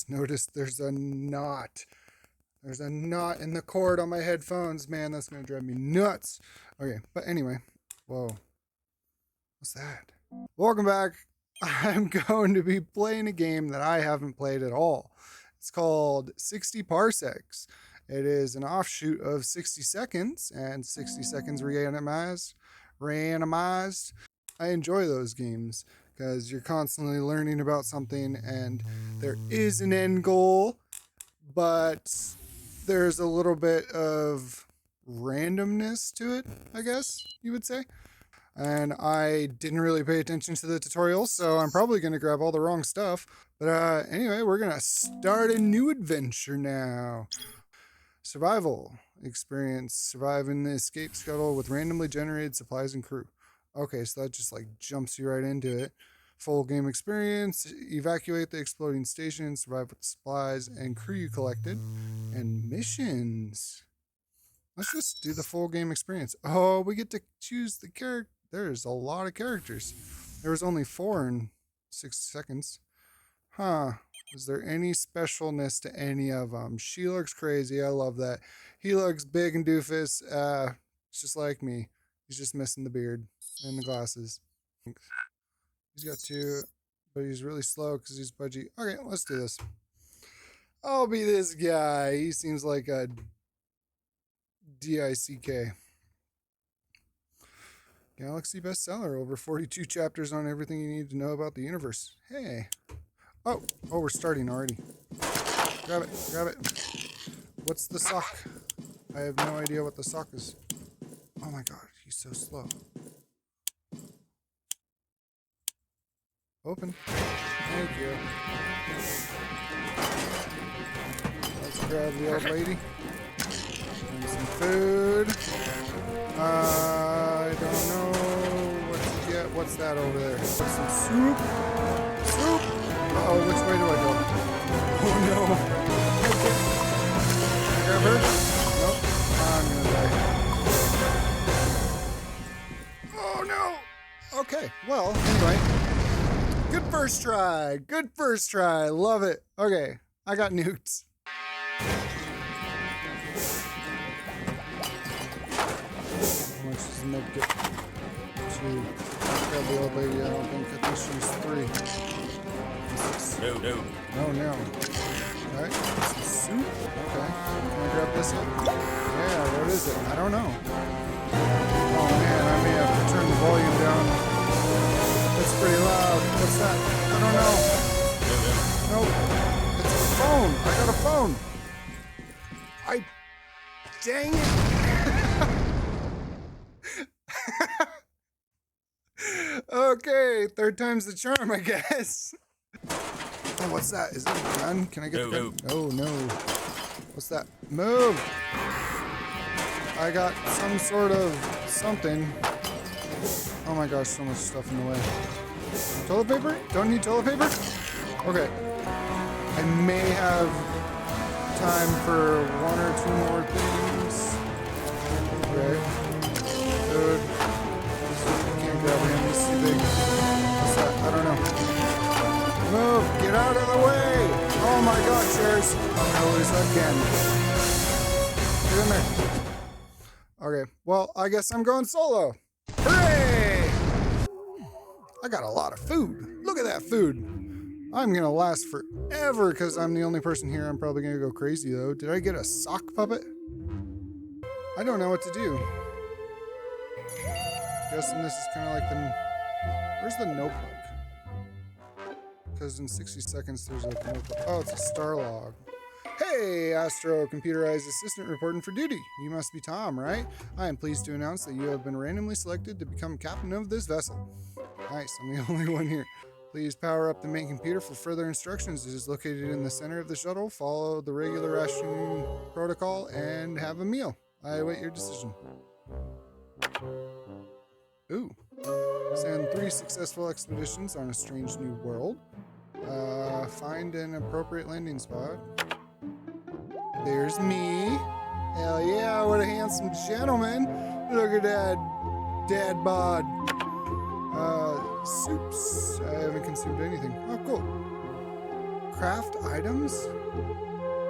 just noticed there's a knot. There's a knot in the cord on my headphones. Man, that's going to drive me nuts. Okay, but anyway. Whoa. What's that? Welcome back. I'm going to be playing a game that I haven't played at all. It's called 60 Parsecs. It is an offshoot of 60 Seconds and 60 Seconds Randomized. I enjoy those games because you're constantly learning about something and there is an end goal, but there's a little bit of randomness to it, I guess you would say. And I didn't really pay attention to the tutorial, so I'm probably going to grab all the wrong stuff. But anyway, we're going to start a new adventure now. Survival experience. Survive in the escape scuttle with randomly generated supplies and crew. Okay, so that just like jumps you right into it. Full game experience. Evacuate the exploding station. Survive with the supplies and crew you collected. And missions. Let's just do the full game experience. Oh, we get to choose the character. There's a lot of characters. There was only 4 in 6 seconds. Huh. Is there any specialness to any of them? She looks crazy. I love that. He looks big and doofus. It's just like me. He's just missing the beard and the glasses. He's got 2, but he's really slow because he's budgie. Okay, let's do this. I'll be this guy. He seems like a DICK. Galaxy bestseller. Over 42 chapters on everything you need to know about the universe. Hey. Oh, we're starting already. Grab it. What's the sock? I have no idea what the sock is. Oh my god, he's so slow. Open. Thank you. Let's grab the old lady. And some food. I don't know what to get. What's that over there? Some soup. Uh-oh, which way do I go? Oh no. Can I grab her? Nope. I'm gonna die. Oh no. Okay, well, anyway. Good first try. Love it. Okay, I got nuked. How much does the med get? 2. Grab the old lady, I think she's 3. No. Alright, some soup. Okay. Can I grab this up? Yeah, what is it? I don't know. Oh man, I may have to turn the volume down. It's pretty loud. What's that? I don't know. Nope. It's a phone. I got a phone. Dang it. Okay, 3rd time's the charm, I guess. Oh, what's that? Is that a gun? Can I get the gun? Oh, no. What's that? Move! I got some sort of something. Oh my gosh, so much stuff in the way. Toilet paper? Don't need toilet paper? Okay. I may have time for 1 or 2 more things. Okay. Food. Can't grab him, he's too big. What's that? I don't know. Move! Get out of the way! Oh my god, chairs! I'm gonna lose again. Get in there. Okay, well, I guess I'm going solo. Hooray! I got a lot of food. Look at that food. I'm gonna last forever because I'm the only person here. I'm probably gonna go crazy though. Did I get a sock puppet? I don't know what to do. Guessing this is kind of like the... Where's the notebook? Because in 60 seconds there's like a notebook. Oh, it's a star log. Hey, Astro computerized assistant reporting for duty. You must be Tom, right? I am pleased to announce that you have been randomly selected to become captain of this vessel. Nice, I'm the only one here. Please power up the main computer for further instructions. It is located in the center of the shuttle. Follow the regular ration protocol and have a meal. I await your decision. Ooh. Send 3 successful expeditions on a strange new world. Find an appropriate landing spot. There's me. Hell yeah, what a handsome gentleman. Look at that dad bod. Soups. I haven't consumed anything. Oh, cool. craft items?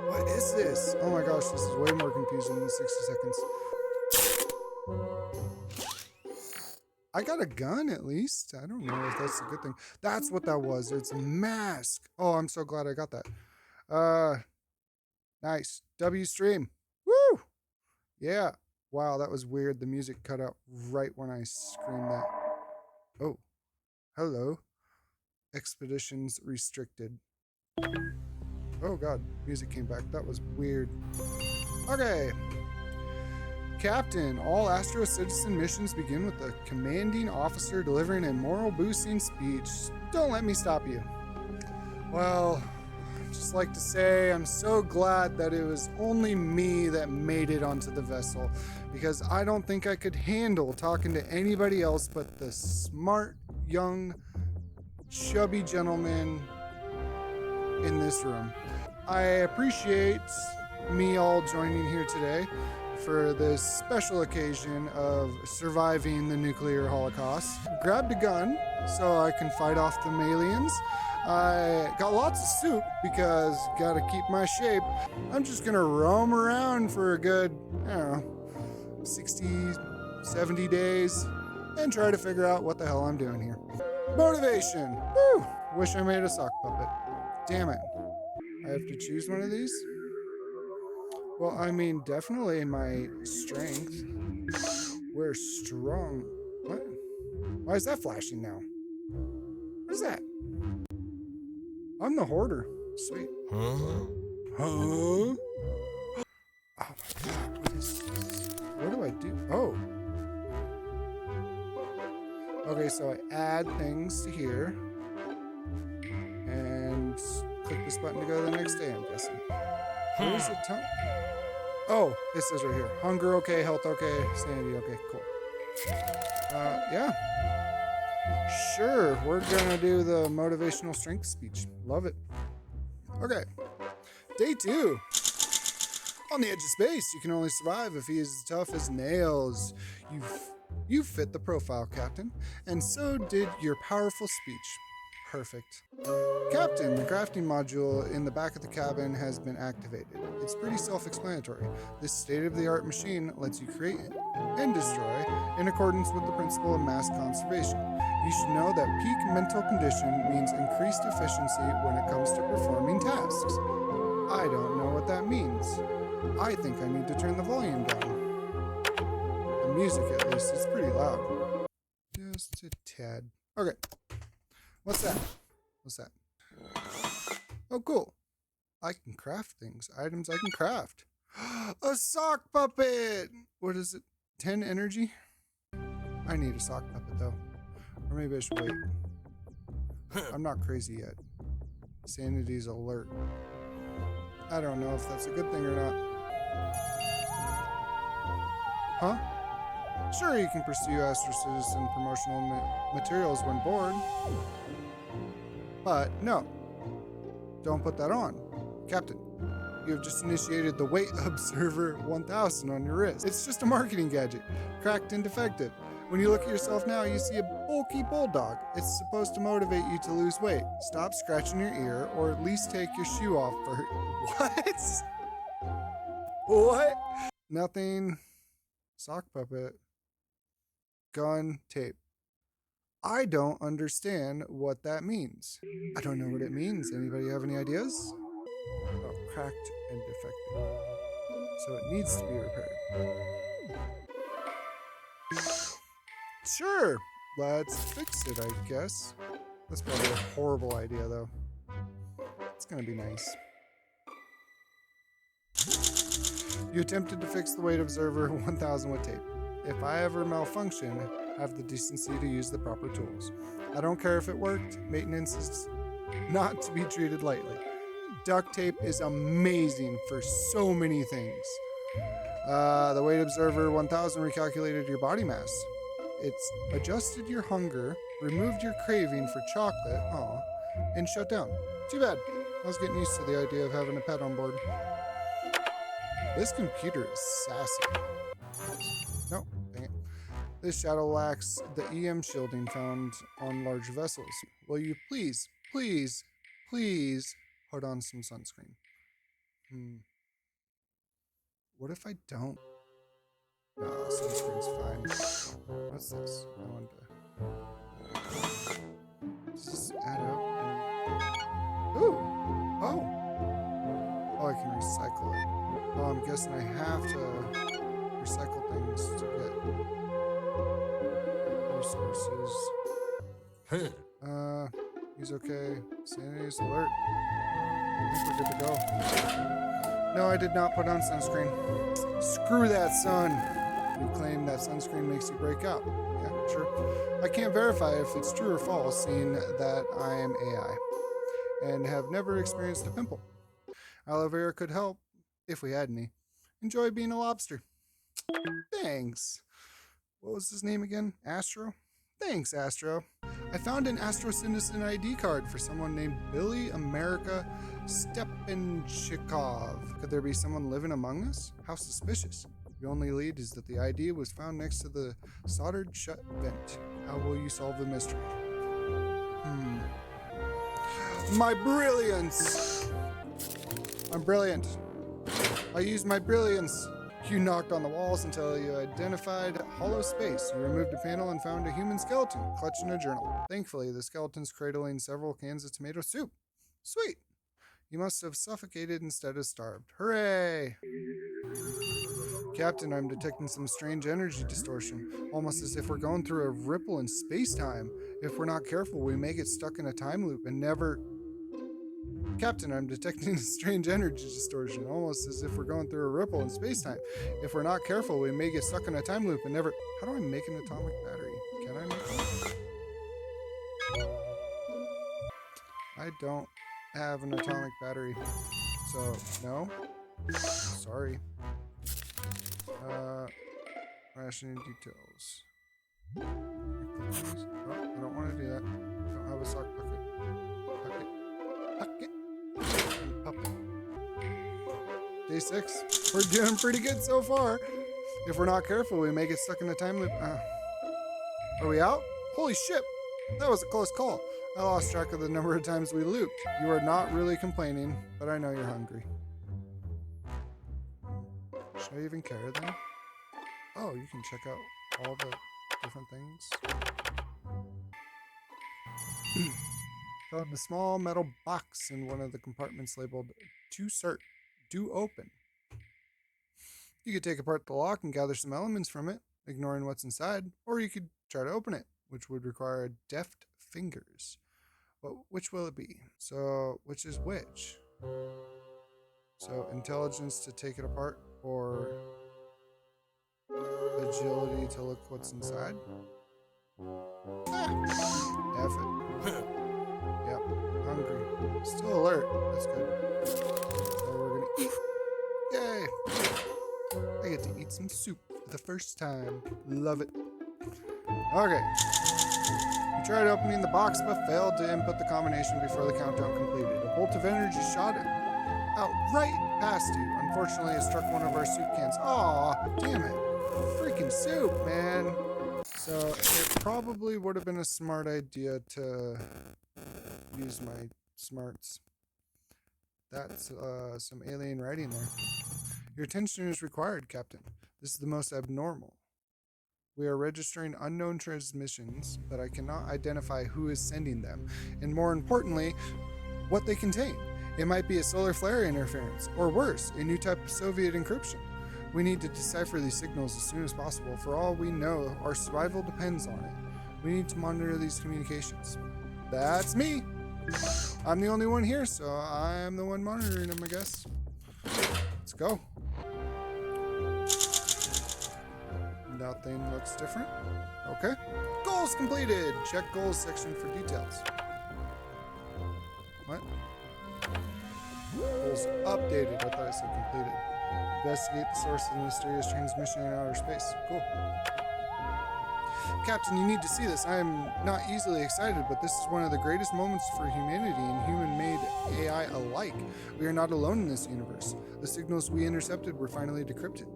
What is this? Oh my gosh, this is way more confusing than 60 seconds. I got a gun at least. I don't know if that's a good thing. That's what that was. It's a mask. Oh, I'm so glad I got that. Nice. W stream. Woo! Yeah. Wow, that was weird. The music cut out right when I screamed that. Oh. Hello. Expeditions restricted. Oh god, music came back. That was weird. Okay. Captain, all Astro Citizen missions begin with the commanding officer delivering a moral boosting speech. Don't let me stop you. Well, I'd just like to say I'm so glad that it was only me that made it onto the vessel, because I don't think I could handle talking to anybody else but the smart, young, chubby gentleman in this room. I appreciate me all joining here today for this special occasion of surviving the nuclear holocaust. Grabbed a gun so I can fight off the aliens. I got lots of soup because gotta keep my shape. I'm just gonna roam around for a good, I don't know, 60, 70 days and try to figure out what the hell I'm doing here. Motivation. Woo! Wish I made a sock puppet. Damn it. I have to choose one of these? Well, I mean, definitely my strength. We're strong. What? Why is that flashing now? What is that? I'm the hoarder. Sweet. Huh? Oh my god, what is this? What do I do? Oh. Okay, so I add things to here. And click this button to go to the next day, I'm guessing. Where is it? Oh, it says right here. Hunger okay, health okay, sanity okay, cool. Yeah. Sure, we're gonna do the motivational strength speech. Love it. Okay. Day 2. On the edge of space, you can only survive if he is as tough as nails. You fit the profile, Captain, and so did your powerful speech. Perfect. Captain, the crafting module in the back of the cabin has been activated. It's pretty self-explanatory. This state-of-the-art machine lets you create and destroy in accordance with the principle of mass conservation. You should know that peak mental condition means increased efficiency when it comes to performing tasks. I don't know what that means. I think I need to turn the volume down. The music, at least, is pretty loud. Just a tad. Okay. What's that? What's that? Oh, cool. I can craft things. Items I can craft. A sock puppet! What is it? 10 energy? I need a sock puppet, though. Or maybe I should wait. I'm not crazy yet. Sanity's alert. I don't know if that's a good thing or not. Huh? Sure, you can pursue Astro Citizen promotional materials when bored. But no, don't put that on. Captain, you have just initiated the Weight Observer 1000 on your wrist. It's just a marketing gadget, cracked and defective. When you look at yourself now, you see a bulky bulldog. It's supposed to motivate you to lose weight. Stop scratching your ear, or at least take your shoe off first. What? What? Nothing. Sock puppet. Gun, tape. I don't understand what that means. I don't know what it means. Anybody have any ideas? Oh, cracked and defective. So it needs to be repaired. Sure, let's fix it, I guess. That's probably a horrible idea, though. It's gonna be nice. You attempted to fix the Weight Observer 1000 with tape. If I ever malfunction, have the decency to use the proper tools. I don't care if it worked. Maintenance is not to be treated lightly. Duct tape is amazing for so many things. The Weight Observer 1000 recalculated your body mass. It's adjusted your hunger, removed your craving for chocolate, and shut down. Too bad. I was getting used to the idea of having a pet on board. This computer is sassy. No, dang it. This shadow lacks the EM shielding found on large vessels. Will you please put on some sunscreen. What if I don't? No, sunscreen's fine. What's this? I want to... Does this add up? Ooh! Oh! Oh, I can recycle it. Oh, I'm guessing I have to recycle things to get resources. He's okay. Sanity's alert. I think we're good to go. No, I did not put on sunscreen. Screw that sun. You claim that sunscreen makes you break out. Yeah, sure. I can't verify if it's true or false, seeing that I am AI and have never experienced a pimple. Aloe vera could help, if we had any. Enjoy being a lobster. Thanks. What was his name again? Astro? Thanks, Astro. I found an Astro Citizen ID card for someone named Billy America Stepanchikov. Could there be someone living among us? How suspicious. The only lead is that the ID was found next to the soldered shut vent. How will you solve the mystery? My brilliance! I'm brilliant. I used my brilliance. You knocked on the walls until you identified hollow space. You removed a panel and found a human skeleton clutching a journal. Thankfully, the skeleton's cradling several cans of tomato soup. Sweet. You must have suffocated instead of starved. Hooray! Captain, I'm detecting some strange energy distortion, almost as if we're going through a ripple in space-time. If we're not careful, we may get stuck in a time loop and never... Captain, I'm detecting a strange energy distortion, almost as if we're going through a ripple in space-time. If we're not careful, we may get stuck in a time loop and never... How do I make an atomic battery? Can I make one? I don't have an atomic battery, so no. Sorry. Rationing details. Oh, I don't want to do that. I don't have a sock bucket. Bucket. Puppet. Day 6. We're doing pretty good so far. If we're not careful, we may get stuck in a time loop. Are we out? Holy shit! That was a close call. I lost track of the number of times we looped. You are not really complaining, but I know you're hungry. Should I even care then? Oh, you can check out all the different things. Found a small metal box in one of the compartments labeled "To Cert, Do Open." You could take apart the lock and gather some elements from it, ignoring what's inside, or you could try to open it, which would require deft fingers. But which will it be? So, which is which? So, intelligence to take it apart, or agility to look what's inside? F it. Yep, hungry. Still alert. That's good. So we're gonna eat. Yay! I get to eat some soup for the first time. Love it. Okay. You tried opening the box but failed to input the combination before the countdown completed. A bolt of energy shot out right past you. Unfortunately, it struck one of our soup cans. Aw, damn it. Freaking soup, man. So it probably would have been a smart idea to use my smarts. That's some alien writing there. Your attention is required, Captain. This is the most abnormal. We are registering unknown transmissions, but I cannot identify who is sending them, and more importantly, what they contain. It might be a solar flare interference, or worse, a new type of Soviet encryption. We need to decipher these signals as soon as possible. For all we know, our survival depends on it. We need to monitor these communications. That's me! I'm the only one here, so I'm the one monitoring them, I guess. Let's go. Nothing looks different. Okay. Goals completed! Check goals section for details. What? Goals updated. I thought I said completed. Investigate the source of the mysterious transmission in outer space. Cool. Captain, you need to see this. I am not easily excited, but this is one of the greatest moments for humanity and human-made AI alike. We are not alone in this universe. The signals we intercepted were finally decrypted.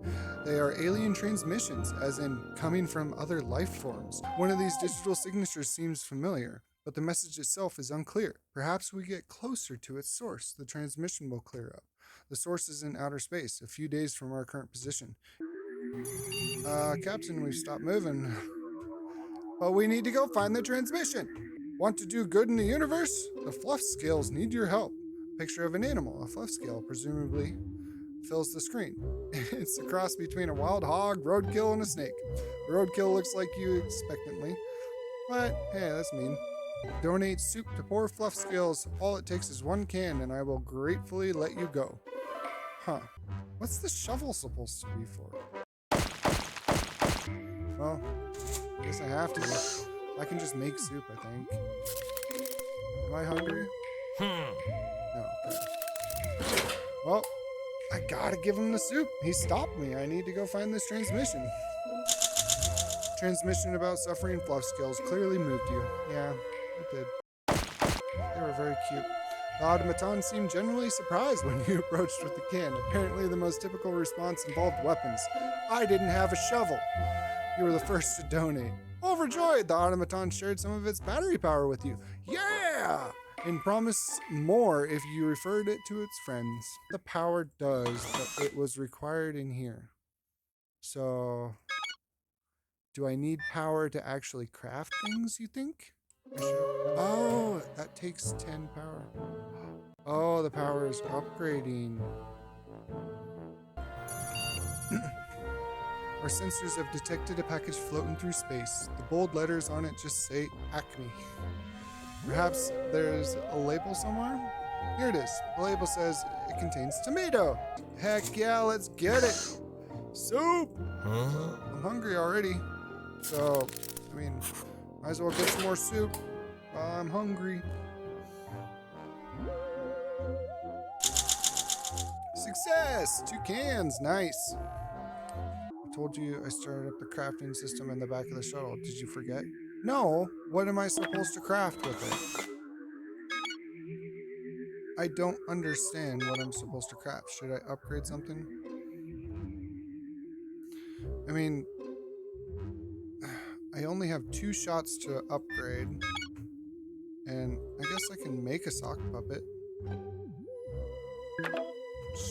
They are alien transmissions, as in coming from other life forms. One of these digital signatures seems familiar, but the message itself is unclear. Perhaps we get closer to its source. The transmission will clear up. The source is in outer space, a few days from our current position. Captain, we've stopped moving. But we need to go find the transmission. Want to do good in the universe? The fluff scales need your help. Picture of an animal, a fluff scale, presumably fills the screen. It's a cross between a wild hog, roadkill, and a snake. Roadkill looks like you expectantly, but hey, that's mean. Donate soup to poor fluff scales. All it takes is 1 can, and I will gratefully let you go. Huh. What's the shovel supposed to be for? Well, I guess I have to. I can just make soup, I think. Am I hungry? No, okay. Well, I gotta give him the soup. He stopped me. I need to go find this transmission. Transmission about suffering fluff scales clearly moved you. Yeah, it did. They were very cute. The automaton seemed genuinely surprised when you approached with the can. Apparently the most typical response involved weapons. I didn't have a shovel. You were the first to donate. Overjoyed, the automaton shared some of its battery power with you. Yeah! And promised more if you referred it to its friends. The power does, but it was required in here. So, do I need power to actually craft things, you think? Oh, that takes 10 power. Oh, the power is upgrading. Our sensors have detected a package floating through space. The bold letters on it just say Acme. Perhaps there's a label somewhere? Here it is. The label says it contains tomato. Heck yeah, let's get it. Soup! Huh? I'm hungry already. So, I mean, might as well get some more soup while I'm hungry. Success! 2 cans, nice. I told you I started up the crafting system in the back of the shuttle. Did you forget? No, what am I supposed to craft with it? I don't understand what I'm supposed to craft. Should I upgrade something? I mean, I only have 2 shots to upgrade. And I guess I can make a sock puppet.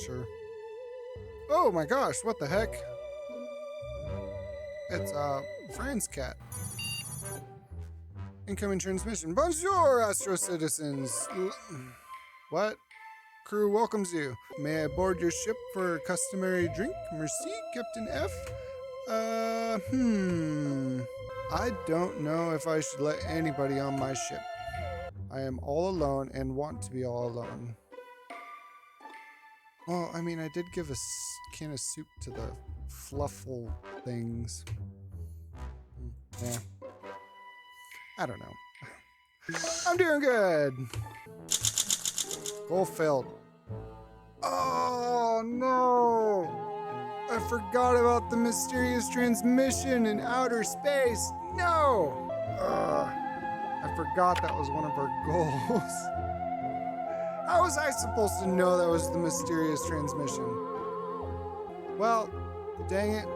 Sure. Oh my gosh, what the heck? It's Fran's cat. Incoming transmission. Bonjour, Astro citizens. What? Crew welcomes you. May I board your ship for a customary drink? Merci, Captain F. I don't know if I should let anybody on my ship. I am all alone and want to be all alone. Well, I mean, I did give a can of soup to the fluffle things. Yeah. I don't know. I'm doing good. Goal failed. Oh no! I forgot about the mysterious transmission in outer space. No! I forgot that was one of our goals. How was I supposed to know that was the mysterious transmission? Well, dang it.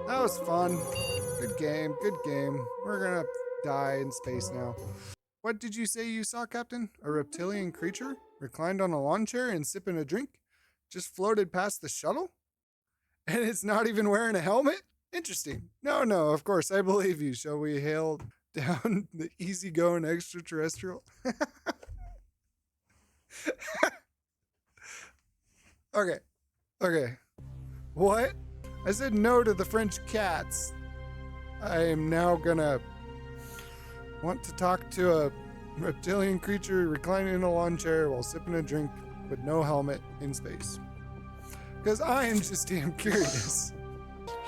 That was fun. Good game, good game. We're gonna die in space now. What did you say you saw, Captain? A reptilian creature? Reclined on a lawn chair and sipping a drink? Just floated past the shuttle? And it's not even wearing a helmet? Interesting. No, of course, I believe you. Shall we hail down the easygoing extraterrestrial? Okay. What? I said no to the French cats. I am now gonna want to talk to a reptilian creature reclining in a lawn chair while sipping a drink with no helmet in space. Because I am just damn curious.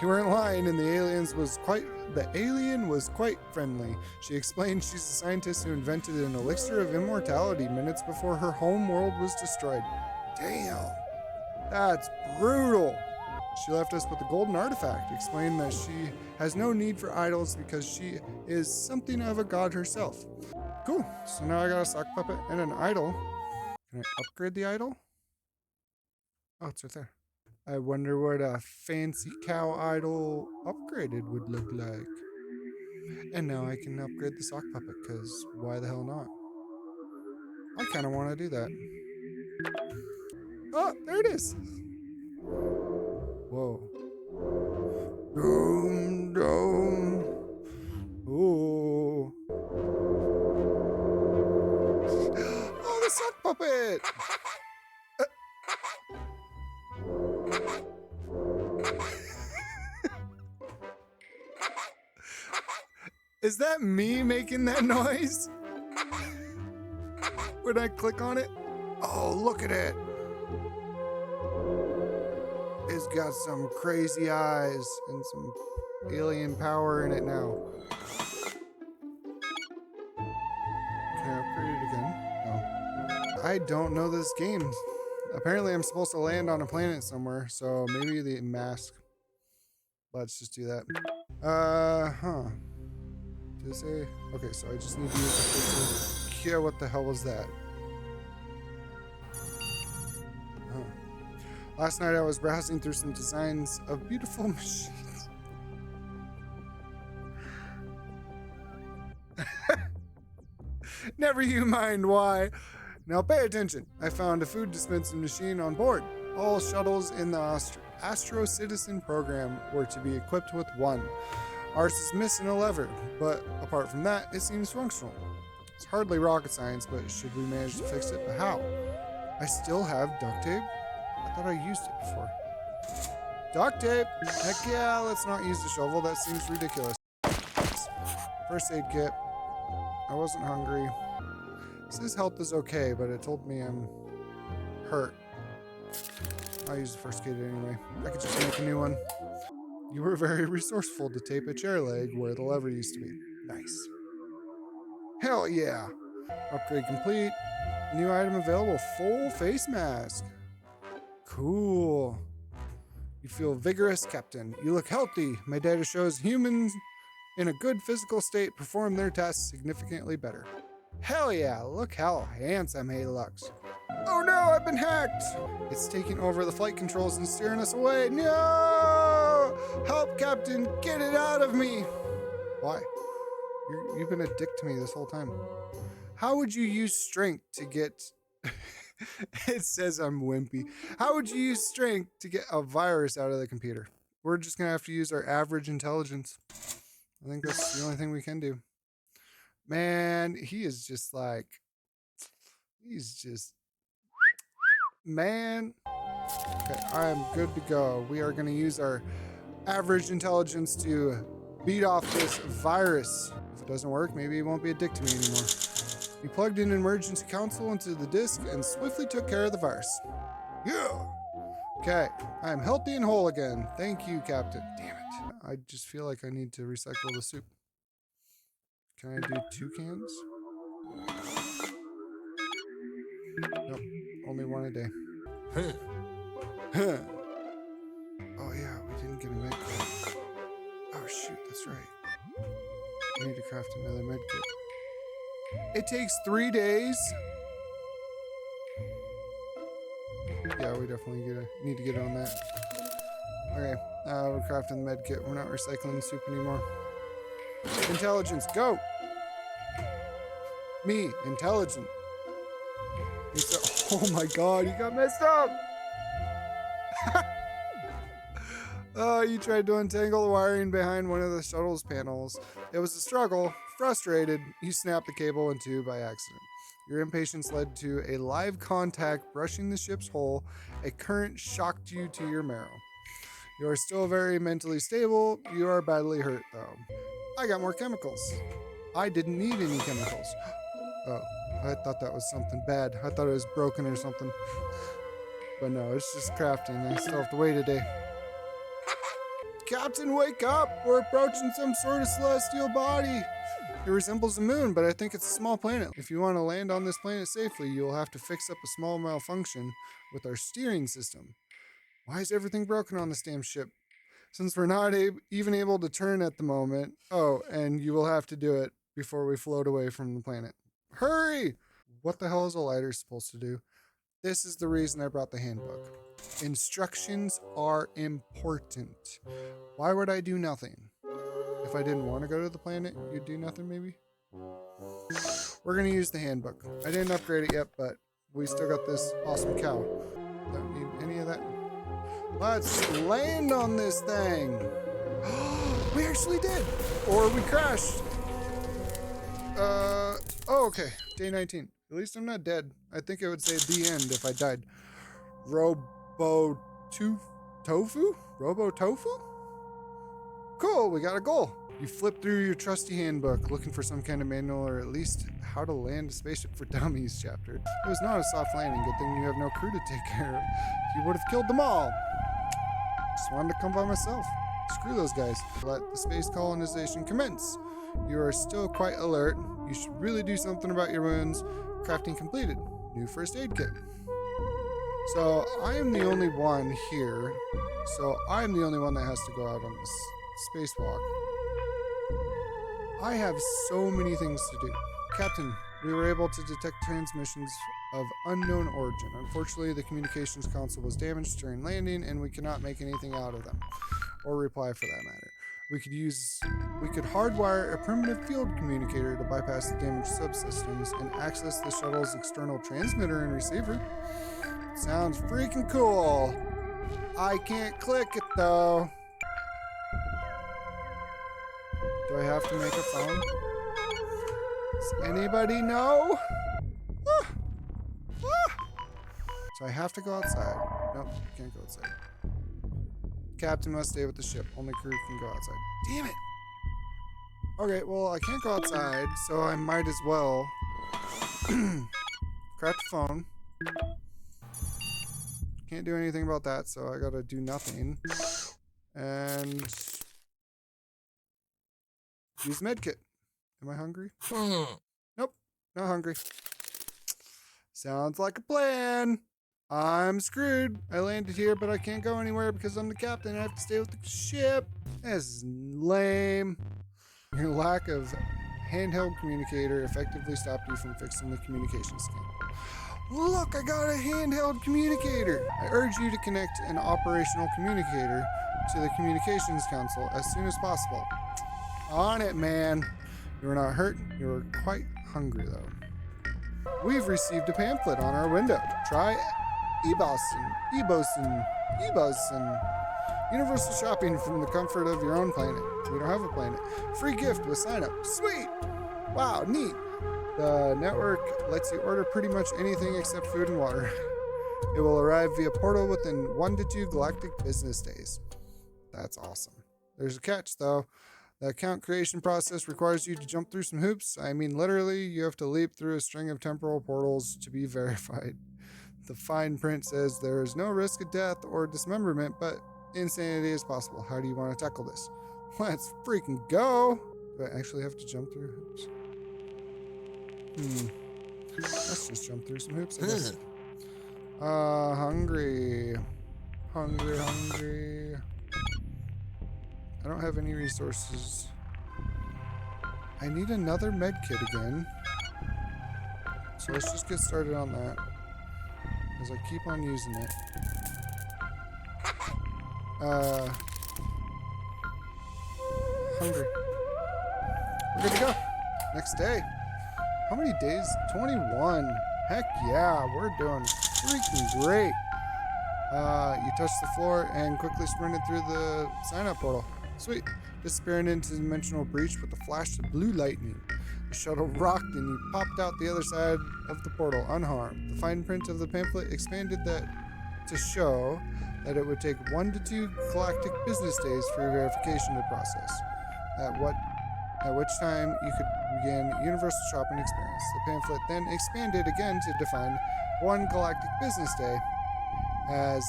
You weren't lying, and the alien was quite friendly. She explained she's a scientist who invented an elixir of immortality minutes before her home world was destroyed. Damn, that's brutal. She left us with a golden artifact, explaining that she has no need for idols because she is something of a god herself. Cool, so now I got a sock puppet and an idol. Can I upgrade the idol? Oh, it's right there. I wonder what a fancy cow idol upgraded would look like. And now I can upgrade the sock puppet, because why the hell not? I kind of want to do that. Oh, there it is. Whoa. Doom, doom. Ooh. Oh, the sock puppet. Is that me making that noise? When I click on it? Oh, look at it. It's got some crazy eyes and some alien power in it now. Can I upgrade it again? No. I don't know this game. Apparently I'm supposed to land on a planet somewhere, so maybe the mask. Let's just do that. Did it say? Okay, so I just need to use the yeah, what the hell was that? Last night I was browsing through some designs of beautiful machines. Never you mind why. Now pay attention. I found a food dispensing machine on board. All shuttles in the Astro Citizen program were to be equipped with one. Ours is missing a lever, but apart from that, it seems functional. It's hardly rocket science, but should we manage to fix it? But how? I still have duct tape? I thought I used it before. Duct tape! Heck yeah, let's not use the shovel. That seems ridiculous. First aid kit. I wasn't hungry. It says health is okay, but it told me I'm hurt. I'll use the first aid anyway. I could just make a new one. You were very resourceful to tape a chair leg where the lever used to be. Nice. Hell yeah! Upgrade complete. New item available. Full face mask. Cool. You feel vigorous, Captain. You look healthy. My data shows humans in a good physical state perform their tasks significantly better. Hell yeah, look how handsome he looks. Oh no, I've been hacked! It's taking over the flight controls and steering us away. No! Help, Captain, get it out of me! Why? You've been a dick to me this whole time. How would you use strength to get... It says I'm wimpy. How would you use strength to get a virus out of the computer? We're just gonna have to use our average intelligence. I think that's the only thing we can do. Man, he is just like... He's just... Man. Okay, I am good to go. We are gonna use our average intelligence to beat off this virus. If it doesn't work, maybe he won't be a dick to me anymore. He plugged in emergency console into the disk and swiftly took care of the virus. Yeah. Okay, I am healthy and whole again. Thank you, Captain. Damn it. I just feel like I need to recycle the soup. Can I do 2 cans? Nope, only 1 a day. Oh yeah, we didn't get a med kit. Oh shoot, that's right. I need to craft another med kit. It takes 3 days? Yeah, we definitely need to get on that. Okay, we're crafting the med kit. We're not recycling soup anymore. Intelligence, go! Me, intelligent. Oh my god, you got messed up! Oh, you tried to untangle the wiring behind one of the shuttle's panels. It was a struggle. Frustrated, you snapped the cable in 2 by accident. Your impatience led to a live contact brushing the ship's hull. A current shocked you to your marrow. You are still very mentally stable. You are badly hurt, though. I got more chemicals. I didn't need any chemicals. Oh, I thought that was something bad. I thought it was broken or something. But no, it's just crafting. I still have to wait a day. Captain, wake up! We're approaching some sort of celestial body. It resembles the moon, but I think it's a small planet. If you want to land on this planet safely, you'll have to fix up a small malfunction with our steering system. Why is everything broken on this damn ship? Since we're not even able to turn at the moment. Oh, and you will have to do it before we float away from the planet. Hurry! What the hell is a lighter supposed to do? This is the reason I brought the handbook. Instructions are important. Why would I do nothing? if I didn't want to go to the planet, you'd do nothing maybe? We're going to use the handbook. I didn't upgrade it yet, but we still got this awesome cow. Don't need any of that. Let's land on this thing. We actually did. Or we crashed. Oh, okay. Day 19. At least I'm not dead. I think it would say the end if I died. Robo-tofu? Robo-tofu? Cool, we got a goal. You flip through your trusty handbook looking for some kind of manual or at least how to land a spaceship for dummies chapter. It was not a soft landing. Good thing you have no crew to take care of. You would have killed them all. Just wanted to come by myself. Screw those guys. Let the space colonization commence. You are still quite alert. You should really do something about your wounds. Crafting completed. New first aid kit. So I am the only one here. So I'm the only one that has to go out on this spacewalk. I have so many things to do. Captain, we were able to detect transmissions of unknown origin. Unfortunately, the communications console was damaged during landing and we cannot make anything out of them. Or reply for that matter. We could hardwire a primitive field communicator to bypass the damaged subsystems and access the shuttle's external transmitter and receiver. Sounds freaking cool. I can't click it though. Do I have to make a phone? Does anybody know? So I have to go outside. Nope, can't go outside. Captain must stay with the ship. Only crew can go outside. Damn it! Okay, well, I can't go outside, so I might as well craft a phone. Can't do anything about that, so I gotta do nothing. And use medkit. Am I hungry? Nope, not hungry. Sounds like a plan. I'm screwed. I landed here, but I can't go anywhere because I'm the captain. I have to stay with the ship. This is lame. Your lack of handheld communicator effectively stopped you from fixing the communication skin. Look, I got a handheld communicator. I urge you to connect an operational communicator to the communications console as soon as possible. On it, man. You are not hurt. You are quite hungry, though. We've received a pamphlet on our window. Try Ebosin. Universal shopping from the comfort of your own planet. We don't have a planet. Free gift with sign up. Sweet! Wow, neat. The network lets you order pretty much anything except food and water. It will arrive via portal within 1 to 2 galactic business days. That's awesome. There's a catch, though. The account creation process requires you to jump through some hoops. I mean, literally, you have to leap through a string of temporal portals to be verified. The fine print says there is no risk of death or dismemberment, but insanity is possible. How do you want to tackle this? Let's freaking go! Do I actually have to jump through hoops? Let's just jump through some hoops, I guess. Hungry. Hungry. I don't have any resources. I need another med kit again. So let's just get started on that. As I keep on using it. Hungry. We're good to go. Next day. How many days? 21. Heck yeah, we're doing freaking great. You touched the floor and quickly sprinted through the sign-up portal. Sweet. Disappearing into the dimensional breach with a flash of blue lightning. The shuttle rocked and you popped out the other side of the portal unharmed. The fine print of the pamphlet expanded that to show that it would take 1 to 2 galactic business days for your verification to process. At which time you could begin universal shopping experience. The pamphlet then expanded again to define 1 galactic business day as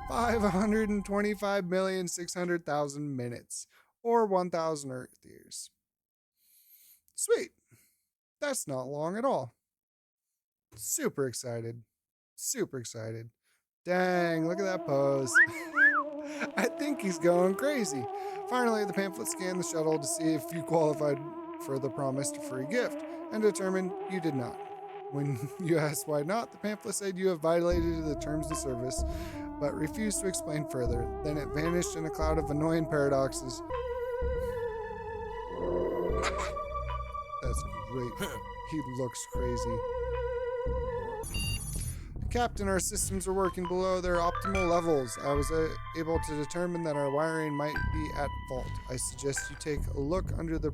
525,600,000 minutes, or 1,000 Earth years. Sweet. That's not long at all. Super excited. Super excited. Dang, look at that pose. I think he's going crazy. Finally, the pamphlet scanned the shuttle to see if you qualified for the promised free gift, and determined you did not. When you asked why not, the pamphlet said you have violated the terms of service, but refused to explain further. Then it vanished in a cloud of annoying paradoxes. That's great. He looks crazy. Captain, our systems are working below their optimal levels. I was able to determine that our wiring might be at fault. I suggest you take a look under the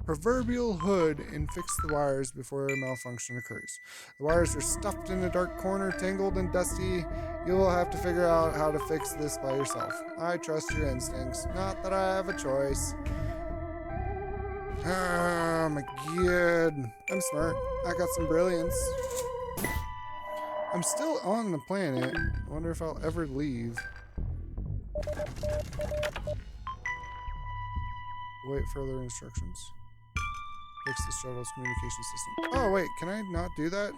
proverbial hood and fix the wires before a malfunction occurs. The wires are stuffed in a dark corner, tangled and dusty. You will have to figure out how to fix this by yourself. I trust your instincts. Not that I have a choice. Oh my god. I'm smart. I got some brilliance. I'm still on the planet. I wonder if I'll ever leave. Wait further instructions. Fix the shuttle's communication system. Oh wait, can I not do that?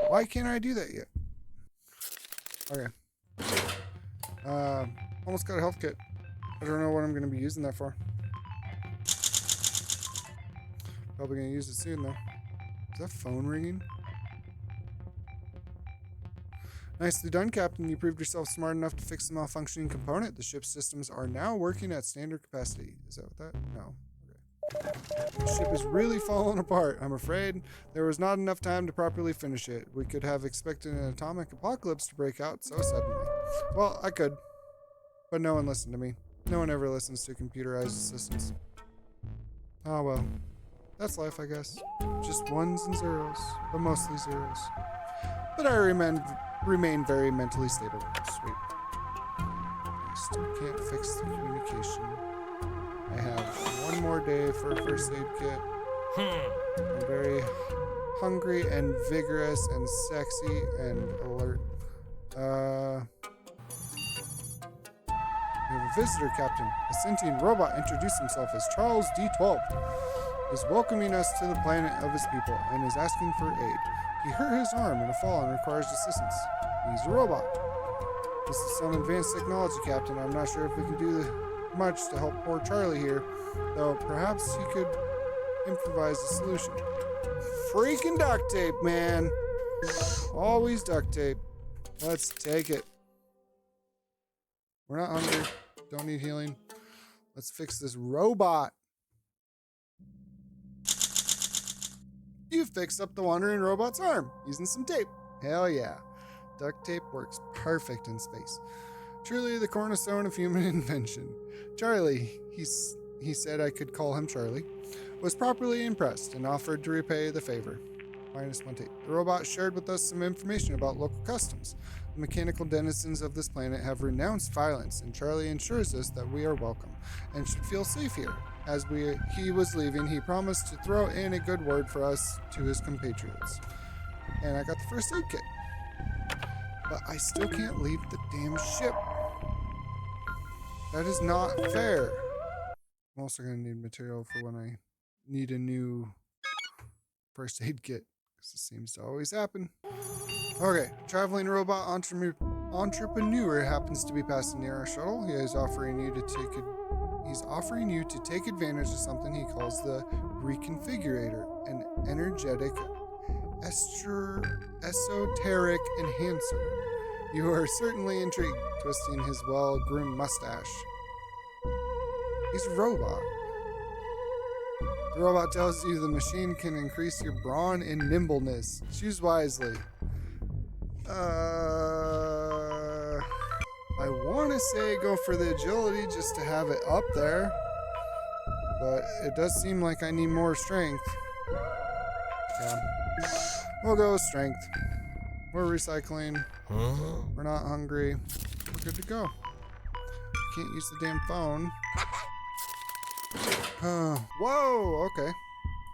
Why can't I do that yet? Okay. Almost got a health kit. I don't know what I'm going to be using that for. Probably going to use it soon though. Is that phone ringing? Nicely done, Captain. You proved yourself smart enough to fix the malfunctioning component. The ship's systems are now working at standard capacity. Is that what that? No. Okay. The ship is really falling apart. I'm afraid there was not enough time to properly finish it. We could have expected an atomic apocalypse to break out so suddenly. Well, I could. But no one listened to me. No one ever listens to computerized systems. Oh well. That's life, I guess. Just ones and zeros. But mostly zeros. But I remain very mentally stable. Sweet. I still can't fix the communication. I have one more day for a first aid kit. I'm very hungry and vigorous and sexy and alert. We have a visitor, Captain. A sentient robot introduced himself as Charles D12. He's welcoming us to the planet of his people and is asking for aid. He hurt his arm in a fall and requires assistance. He's a robot. This is some advanced technology, Captain. I'm not sure if we can do much to help poor Charlie here, though perhaps he could improvise a solution. Freaking duct tape, man. Always duct tape. Let's take it. We're not hungry. Don't need healing. Let's fix this robot. You fixed up the wandering robot's arm using some tape. Hell yeah. Duct tape works perfect in space. Truly the cornerstone of human invention. Charlie, he said I could call him Charlie, was properly impressed and offered to repay the favor. -1 tape. The robot shared with us some information about local customs. The mechanical denizens of this planet have renounced violence, and Charlie assures us that we are welcome and should feel safe here. As he was leaving, he promised to throw in a good word for us to his compatriots. And I got the first aid kit. But I still can't leave the damn ship. That is not fair. I'm also going to need material for when I need a new first aid kit, because this seems to always happen. Okay, traveling robot entrepreneur happens to be passing near our shuttle. He is offering you to take advantage of something he calls the reconfigurator, an energetic, esoteric enhancer. You are certainly intrigued, twisting his well-groomed mustache. He's a robot. The robot tells you the machine can increase your brawn and nimbleness. Choose wisely. I want to say go for the agility just to have it up there. But it does seem like I need more strength. Yeah. We'll go with strength. We're recycling. We're not hungry. We're good to go. Can't use the damn phone. Whoa, okay.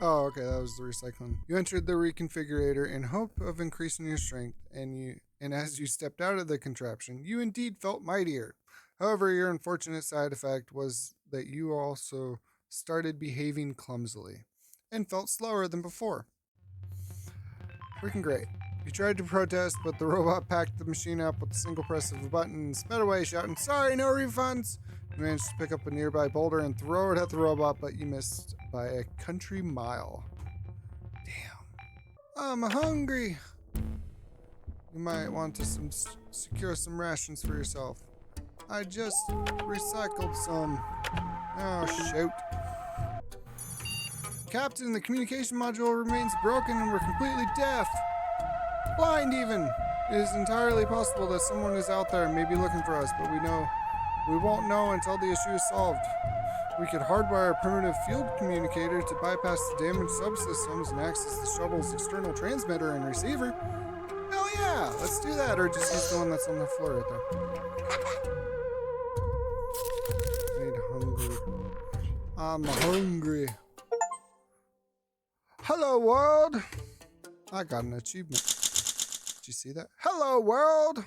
Oh, okay, that was the recycling. You entered the reconfigurator in hope of increasing your strength, and as you stepped out of the contraption, you indeed felt mightier. However, your unfortunate side effect was that you also started behaving clumsily and felt slower than before. Freaking great. You tried to protest, but the robot packed the machine up with a single press of a button and sped away, shouting, "Sorry, no refunds!" You managed to pick up a nearby boulder and throw it at the robot, but you missed by a country mile. Damn. I'm hungry. You might want to secure some rations for yourself. I just recycled some. Oh, shoot. Captain, the communication module remains broken and we're completely deaf. Blind even. It is entirely possible that someone is out there and may be looking for us, but we won't know until the issue is solved. We could hardwire a primitive field communicator to bypass the damaged subsystems and access the shuttle's external transmitter and receiver. Hell yeah, let's do that, or just use the one that's on the floor right there. I'm hungry. Hello, world. I got an achievement. Did you see that? Hello, world.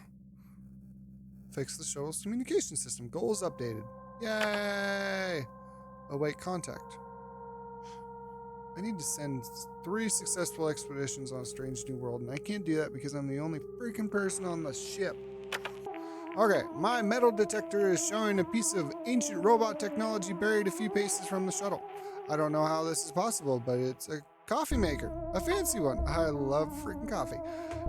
Fix the shuttle's communication system. Goals updated. Yay. Await contact. I need to send 3 successful expeditions on a strange new world, and I can't do that because I'm the only freaking person on the ship. Okay, my metal detector is showing a piece of ancient robot technology buried a few paces from the shuttle. I don't know how this is possible, but it's a coffee maker. A fancy one. I love freaking coffee.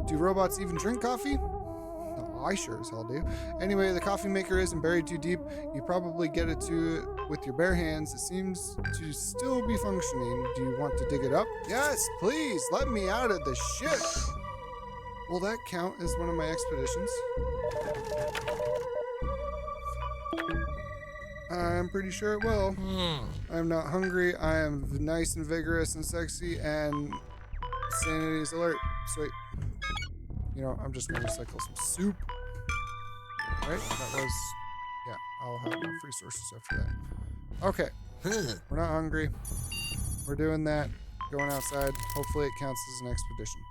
Do robots even drink coffee? No, I sure as hell do. Anyway, the coffee maker isn't buried too deep. You probably get it to it with your bare hands. It seems to still be functioning. Do you want to dig it up? Yes, please. Let me out of the ship. Will that count as one of my expeditions? I'm pretty sure it will. I'm not hungry. I am nice and vigorous and sexy, and sanity is alert. Sweet. You know, I'm just going to recycle some soup. Right? That was... Yeah, I'll have enough resources after that. Okay. We're not hungry. We're doing that. Going outside. Hopefully it counts as an expedition.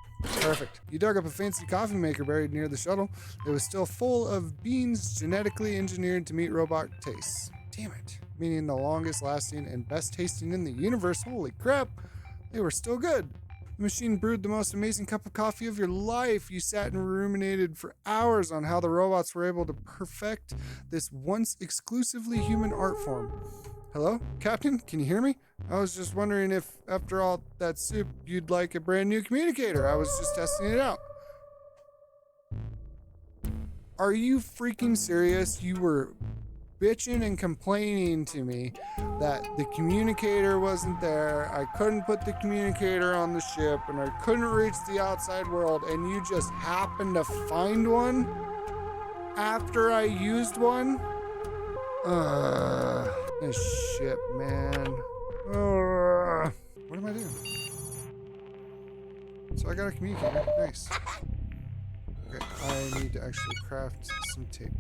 Perfect. You dug up a fancy coffee maker buried near the shuttle. It was still full of beans genetically engineered to meet robot tastes. Damn it. Meaning the longest lasting and best tasting in the universe. Holy crap. They were still good. The machine brewed the most amazing cup of coffee of your life. You sat and ruminated for hours on how the robots were able to perfect this once exclusively human art form. Hello, Captain? Can you hear me? I was just wondering if, after all that soup, you'd like a brand new communicator. I was just testing it out. Are you freaking serious? You were bitching and complaining to me that the communicator wasn't there. I couldn't put the communicator on the ship, and I couldn't reach the outside world, and you just happened to find one after I used one? This shit, man. What am I doing? So I got a communicator. Nice. Okay, I need to actually craft some tape.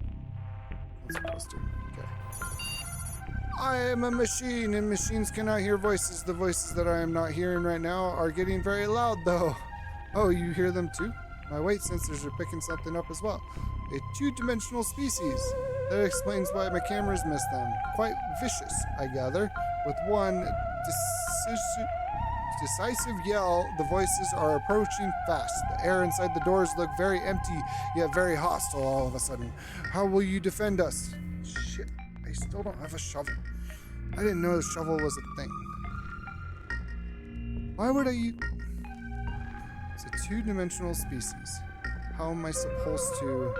That's what I was doing. Okay. I am a machine, and machines cannot hear voices. The voices that I am not hearing right now are getting very loud, though. Oh, you hear them too? My weight sensors are picking something up as well. A 2-dimensional species. That explains why my cameras miss them. Quite vicious, I gather. With one decisive yell, the voices are approaching fast. The air inside the doors look very empty, yet very hostile all of a sudden. How will you defend us? Shit, I still don't have a shovel. I didn't know the shovel was a thing. Why would I use... It's a 2-dimensional species. How am I supposed to...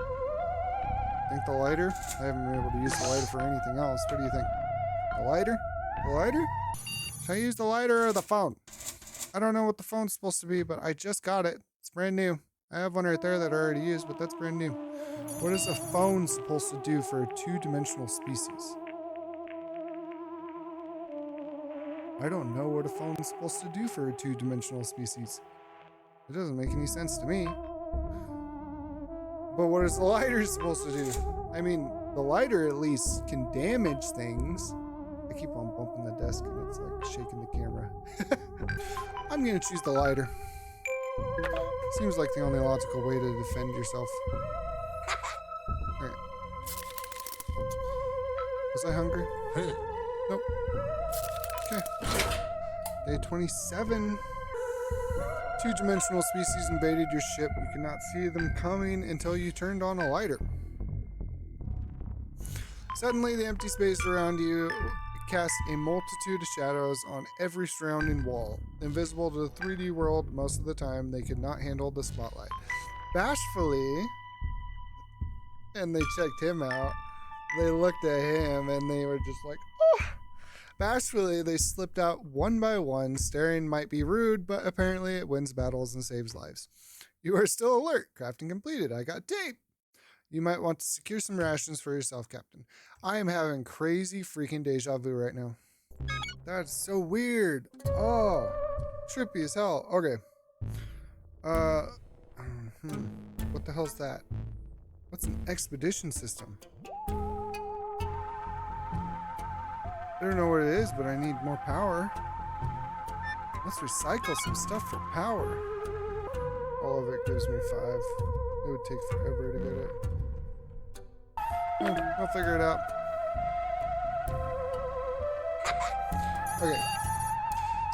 think the lighter? I haven't been able to use the lighter for anything else. What do you think? The lighter? The lighter? Should I use the lighter or the phone? I don't know what the phone's supposed to be, but I just got it. It's brand new. I have one right there that I already used, but that's brand new. What is a phone supposed to do for a 2-dimensional species? I don't know what a phone's supposed to do for a 2-dimensional species. It doesn't make any sense to me. But what is the lighter supposed to do? I mean, the lighter at least can damage things. I keep on bumping the desk and it's like shaking the camera. I'm gonna choose the lighter. Seems like the only logical way to defend yourself. Alright. Was I hungry? Nope. Okay. Day 27. 2-dimensional species invaded your ship. You could not see them coming until you turned on a lighter. Suddenly, the empty space around you cast a multitude of shadows on every surrounding wall. Invisible to the 3D world most of the time, they could not handle the spotlight. Bashfully, and they checked him out, they looked at him and they were just like, oh, Bashfully, they slipped out one by one. Staring might be rude, but apparently it wins battles and saves lives. You are still alert. Crafting completed. I got tape. You might want to secure some rations for yourself, Captain. I am having crazy freaking deja vu right now. That's so weird. Oh, trippy as hell. Okay. What the hell's that? What's an expedition system? I don't know what it is, but I need more power. Let's recycle some stuff for power. All of it gives me 5. It would take forever to get it. I'll figure it out. Okay.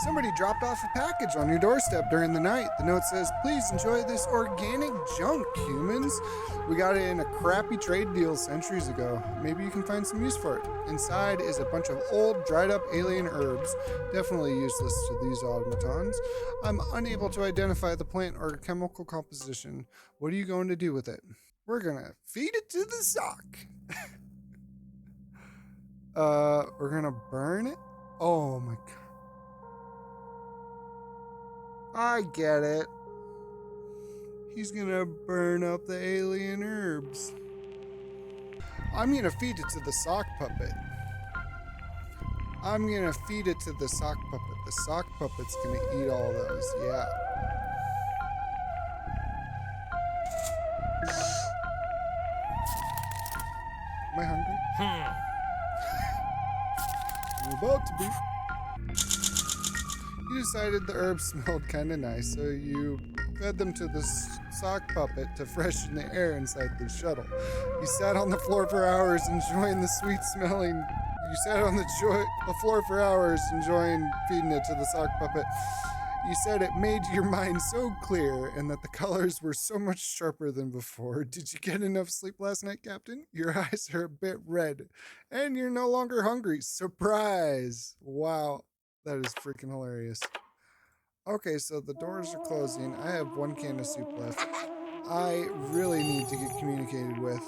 Somebody dropped off a package on your doorstep during the night. The note says, please enjoy this organic junk, humans. We got it in a crappy trade deal centuries ago. Maybe you can find some use for it. Inside is a bunch of old, dried up alien herbs. Definitely useless to these automatons. I'm unable to identify the plant or chemical composition. What are you going to do with it? We're gonna feed it to the sock. We're gonna burn it? Oh my god. I get it. He's gonna burn up the alien herbs. I'm gonna feed it to the sock puppet. I'm gonna feed it to the sock puppet. The sock puppet's gonna eat all those, yeah. Am I hungry? I'm about to be. You decided the herbs smelled kind of nice, so you fed them to the sock puppet to freshen the air inside the shuttle. You sat on the floor for hours enjoying the sweet smelling. You sat on the floor for hours enjoying feeding it to the sock puppet. You said it made your mind so clear and that the colors were so much sharper than before. Did you get enough sleep last night, Captain? Your eyes are a bit red and you're no longer hungry. Surprise! Wow. That is freaking hilarious. Okay, so the doors are closing. I have 1 can of soup left. I really need to get communicated with.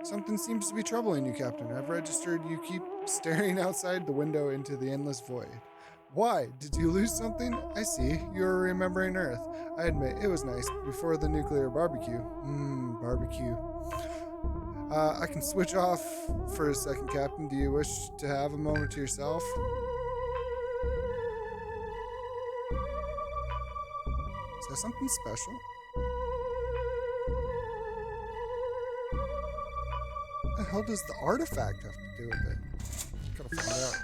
Something seems to be troubling you, Captain. I've registered you keep staring outside the window into the endless void. Why? Did you lose something? I see. You're remembering Earth. I admit, it was nice before the nuclear barbecue. Barbecue. I can switch off for a second, Captain. Do you wish to have a moment to yourself? Is that something special? What the hell does the artifact have to do with it? Gotta find out.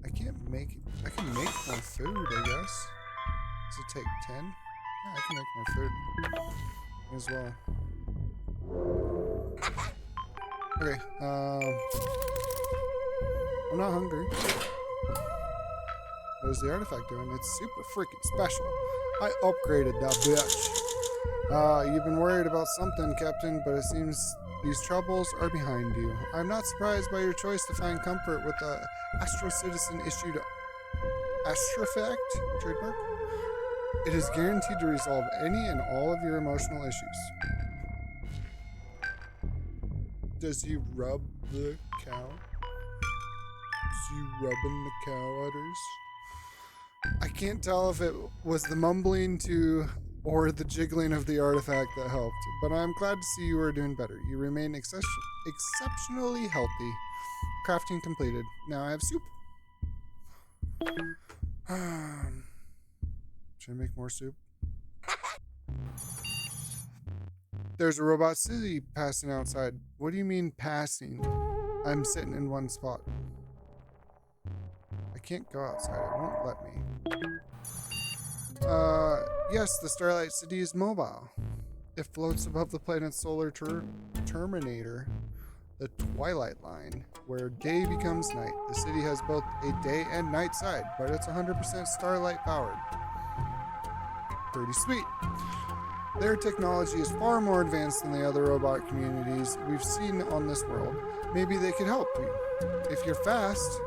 I can make more food, I guess. Does it take 10? Yeah, I can make more food as well. Okay, I'm not hungry. What is the artifact doing? It's super freaking special. I upgraded that bitch. You've been worried about something, Captain, but it seems these troubles are behind you. I'm not surprised by your choice to find comfort with the Astro Citizen issued Astrofact trademark. It is guaranteed to resolve any and all of your emotional issues. Does he rub the cow? Is he rubbing the cow udders? I can't tell if it was the mumbling to or the jiggling of the artifact that helped, but I'm glad to see you are doing better. You remain exceptionally healthy. Crafting completed. Now I have soup. Should I make more soup? There's a robot city passing outside. What do you mean passing? I'm sitting in one spot. I can't go outside. It won't let me. Yes, the Starlight City is mobile. It floats above the planet's solar terminator, the Twilight Line, where day becomes night. The city has both a day and night side, but it's 100% starlight powered. Pretty sweet. Their technology is far more advanced than the other robot communities we've seen on this world. Maybe they could help you. If you're fast,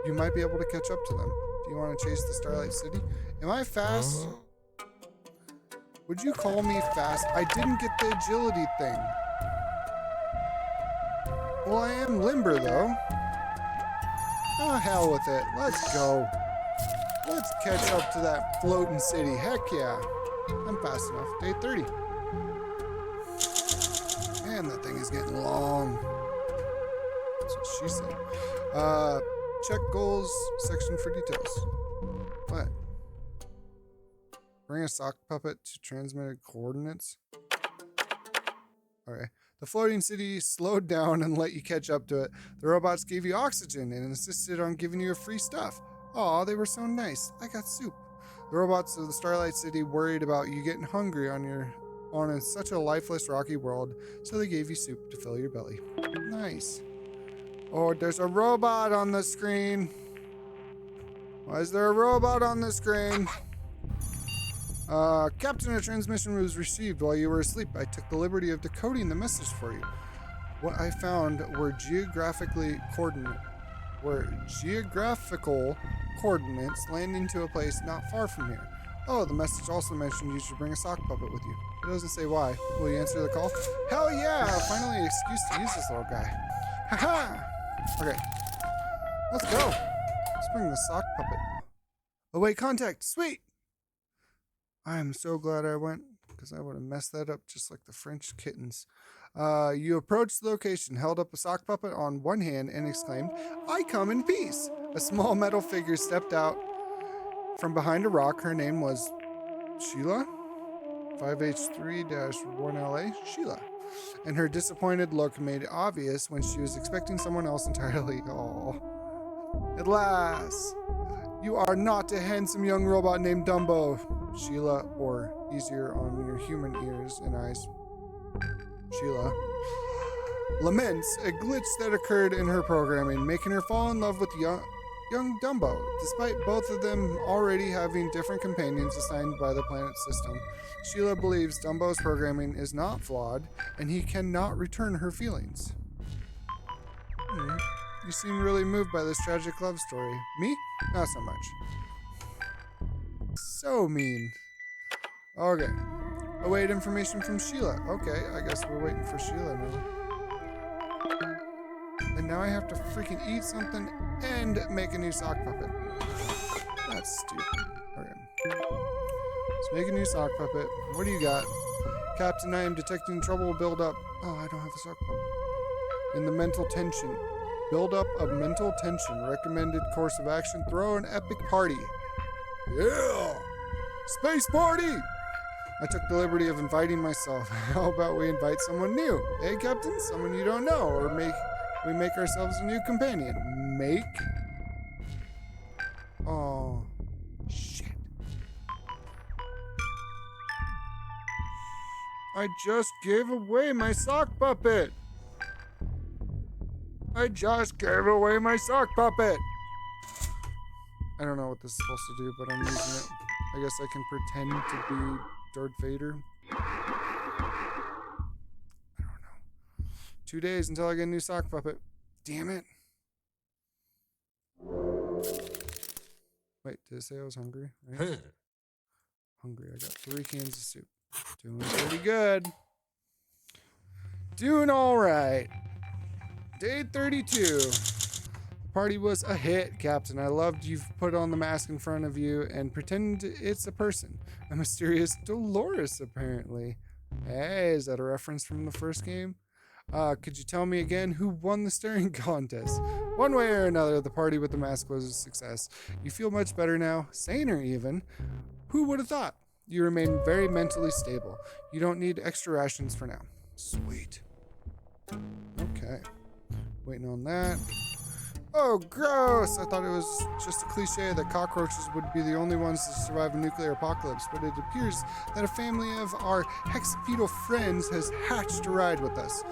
you might be able to catch up to them. Do you want to chase the Starlight City? Am I fast? Would you call me fast? I didn't get the agility thing. Well, I am limber, though. Oh, hell with it. Let's go. Let's catch up to that floating city. Heck yeah. I'm fast enough. Day 30. Man, that thing is getting long. That's what she said. Check goals section for details. What? Bring a sock puppet to transmitted coordinates? Okay. The floating city slowed down and let you catch up to it. The robots gave you oxygen and insisted on giving you free stuff. Aw, they were so nice. I got soup. The robots of the Starlight City worried about you getting hungry on such a lifeless, rocky world, so they gave you soup to fill your belly. Nice. Oh, there's a robot on the screen. Why is there a robot on the screen? Captain, a transmission was received while you were asleep. I took the liberty of decoding the message for you. What I found were geographical coordinates landing to a place not far from here. Oh, the message also mentioned you should bring a sock puppet with you. It doesn't say why. Will you answer the call? Hell yeah! Finally an excuse to use this little guy. Haha! Okay. Let's go. Let's bring the sock puppet. Await contact. Sweet! I am so glad I went, because I would have messed that up just like the French kittens. You approached the location, held up a sock puppet on one hand, and exclaimed, I come in peace! A small metal figure stepped out from behind a rock. Her name was Sheila? 5H3-1LA? Sheila. And her disappointed look made it obvious when she was expecting someone else entirely. Aww. At last! You are not a handsome young robot named Dumbo, Sheila, or easier on your human ears and eyes, Sheila, laments a glitch that occurred in her programming, making her fall in love with young Dumbo. Despite both of them already having different companions assigned by the planet system, Sheila believes Dumbo's programming is not flawed, and he cannot return her feelings. You seem really moved by this tragic love story. Me? Not so much. So mean. Okay. Await information from Sheila. Okay, I guess we're waiting for Sheila now. And now I have to freaking eat something and make a new sock puppet. That's stupid. Okay. Let's make a new sock puppet. What do you got? Captain, I am detecting trouble build up. Oh, I don't have a sock puppet. In the mental tension. Build up of mental tension. Recommended course of action. Throw an epic party. Yeah! Space party! I took the liberty of inviting myself. How about we invite someone new? Hey, Captain? Someone you don't know. Or we make ourselves a new companion. Make? Oh, shit. I just gave away my sock puppet. I just gave away my sock puppet. I don't know what this is supposed to do, but I'm using it. I guess I can pretend to be Darth Vader. I don't know. 2 days until I get a new sock puppet. Damn it. Wait, did it say I was hungry? Right? Hungry. I got 3 cans of soup. Doing pretty good. Doing all right. Day 32. The party was a hit, Captain. I loved you've put on the mask in front of you and pretend it's a person. A mysterious Dolores, apparently. Hey, is that a reference from the first game? Could you tell me again who won the staring contest? One way or another, the party with the mask was a success. You feel much better now, saner even. Who would have thought? You remain very mentally stable. You don't need extra rations for now. Sweet. Okay. Waiting on that. Oh, gross! I thought it was just a cliche that cockroaches would be the only ones to survive a nuclear apocalypse, but it appears that a family of our hexapedal friends has hatched a ride with us.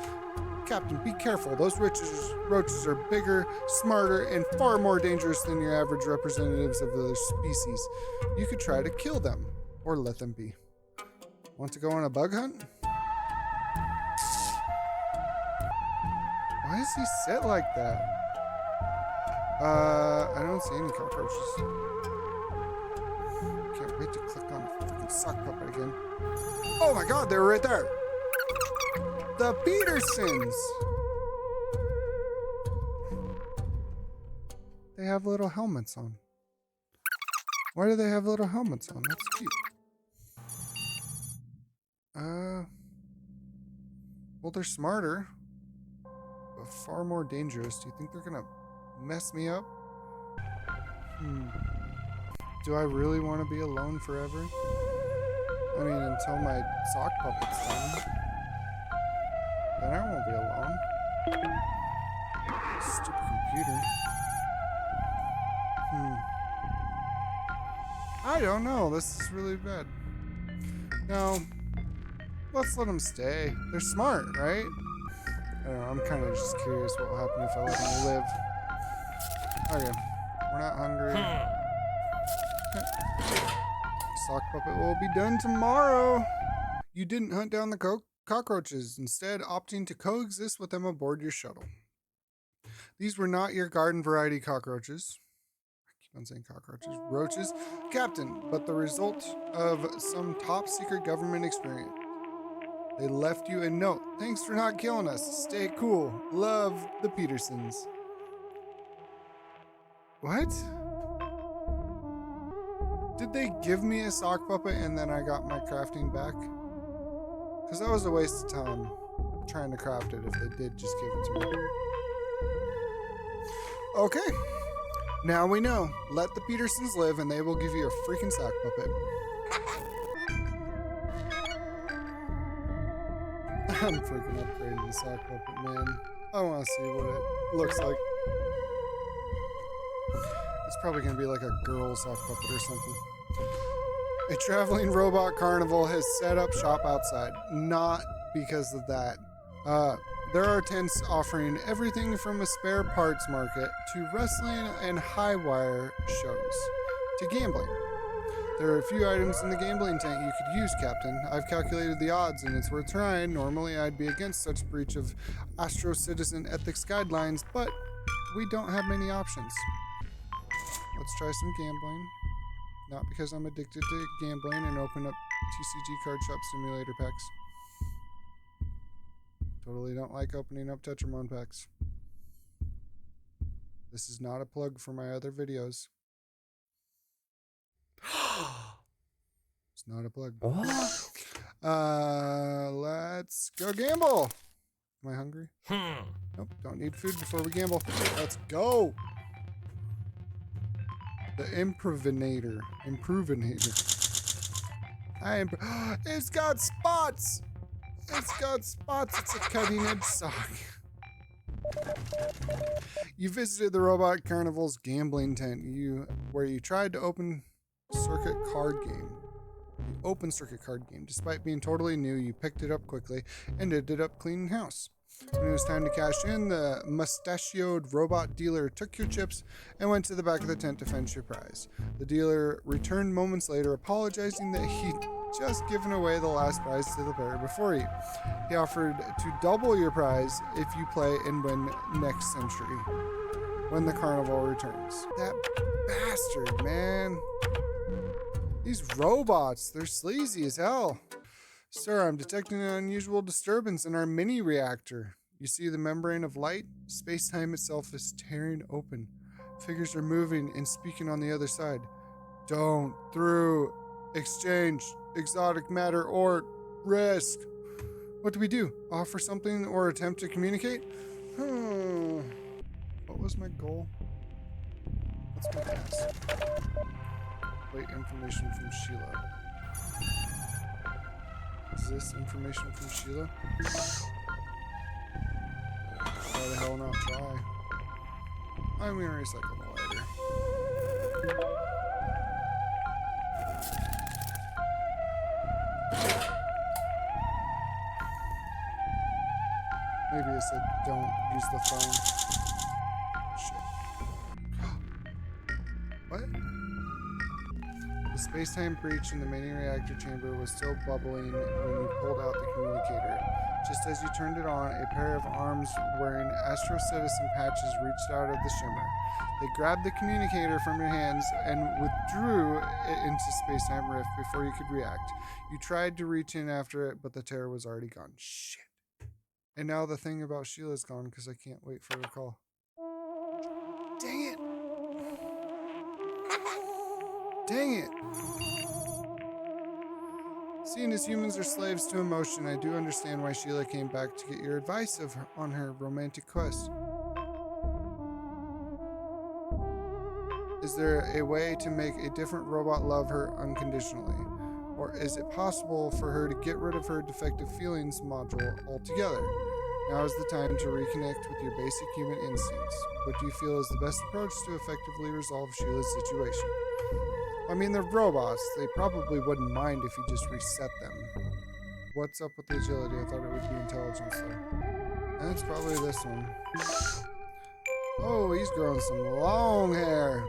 Captain, be careful. Those roaches are bigger, smarter, and far more dangerous than your average representatives of their species. You could try to kill them, or let them be. Want to go on a bug hunt? Why is he set like that? I don't see any cockroaches. Can't wait to click on the freaking sock puppet again. Oh my god, they were right there! The Petersons! They have little helmets on. Why do they have little helmets on? That's cute. Well, they're smarter, but far more dangerous. Do you think they're gonna mess me up? Do I really want to be alone forever? I mean, until my sock puppet's done. Then I won't be alone. Stupid computer. I don't know. This is really bad. No. Let's let them stay. They're smart, right? I don't know. I'm kind of just curious what will happen if I let them live. Okay. We're not hungry. Sock puppet will be done tomorrow. You didn't hunt down the cockroaches, instead opting to coexist with them aboard your shuttle. These were not your garden variety cockroaches. I keep on saying cockroaches. Roaches, Captain, but the result of some top secret government experiment. They left you a note. Thanks for not killing us. Stay cool. Love, the Petersons. What? Did they give me a sock puppet and then I got my crafting back? Because that was a waste of time trying to craft it if they did just give it to me. Okay. Now we know. Let the Petersons live and they will give you a freaking sock puppet. I'm freaking upgrading the sock puppet, man. I want to see what it looks like. It's probably going to be like a girl sock puppet or something. A traveling robot carnival has set up shop outside. Not because of that. There are tents offering everything from a spare parts market to wrestling and high wire shows to gambling. There are a few items in the gambling tent you could use, Captain. I've calculated the odds and it's worth trying. Normally I'd be against such breach of Astro Citizen ethics guidelines, but we don't have many options. Let's try some gambling. Not because I'm addicted to gambling and open up TCG Card Shop Simulator packs. Totally don't like opening up Tetramon packs. This is not a plug for my other videos. It's not a plug. Let's go gamble. Am I hungry? Nope, don't need food before we gamble. Let's go. The Improvinator. It's got spots. It's got spots. It's a cutting edge sock. You visited the Robot Carnival's gambling tent, where you tried to open circuit card game. The open circuit card game. Despite being totally new, you picked it up quickly and ended up cleaning house. When it was time to cash in, the mustachioed robot dealer took your chips and went to the back of the tent to fetch your prize. The dealer returned moments later, apologizing that he'd just given away the last prize to the player before you. He offered to double your prize if you play and win next century, when the carnival returns. That bastard, man. These robots, they're sleazy as hell. Sir, I'm detecting an unusual disturbance in our mini reactor. You see the membrane of light? Space-time itself is tearing open. Figures are moving and speaking on the other side. Don't, through, exchange, exotic matter, or risk. What do we do? Offer something or attempt to communicate? What was my goal? What's my task? Wait, information from Sheila. Is this information from Sheila? Why the hell not try? I'm gonna recycle the lighter. Maybe I said don't use the phone. Shit. What? The space-time breach in the mini reactor chamber was still bubbling when you pulled out the communicator. Just as you turned it on, a pair of arms wearing Astro Citizen patches reached out of the shimmer. They grabbed the communicator from your hands and withdrew it into space-time rift before you could react. You tried to reach in after it, but the terror was already gone. Shit. And now the thing about Sheila's gone because I can't wait for her call. Dang it. Dang it. Seeing as humans are slaves to emotion, I do understand why Sheila came back to get your advice on her romantic quest. Is there a way to make a different robot love her unconditionally? Or is it possible for her to get rid of her defective feelings module altogether? Now is the time to reconnect with your basic human instincts. What do you feel is the best approach to effectively resolve Sheila's situation? I mean, they're robots. They probably wouldn't mind if you just reset them. What's up with the agility? I thought it would be intelligence, though. And it's probably this one. Oh, he's growing some long hair.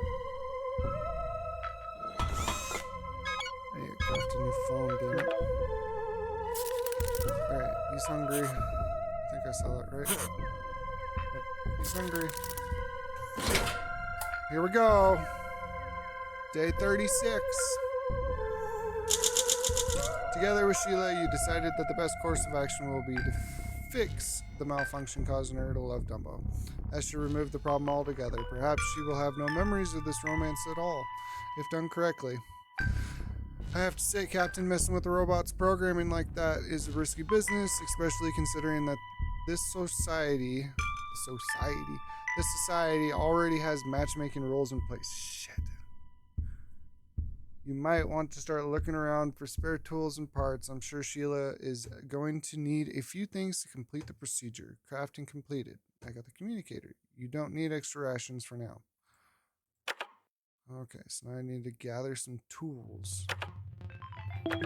I need to craft a new phone, damn it. Alright, he's hungry. I think I saw that right. Yep, he's hungry. Here we go. Day 36. Together with Sheila, you decided that the best course of action will be to fix the malfunction causing her to love Dumbo. That should remove the problem altogether. Perhaps she will have no memories of this romance at all, if done correctly. I have to say, Captain, messing with the robot's programming like that is a risky business, especially considering that this society already has matchmaking rules in place. Shit. You might want to start looking around for spare tools and parts. I'm sure Sheila is going to need a few things to complete the procedure. Crafting completed. I got the communicator. You don't need extra rations for now. Okay, so now I need to gather some tools. Like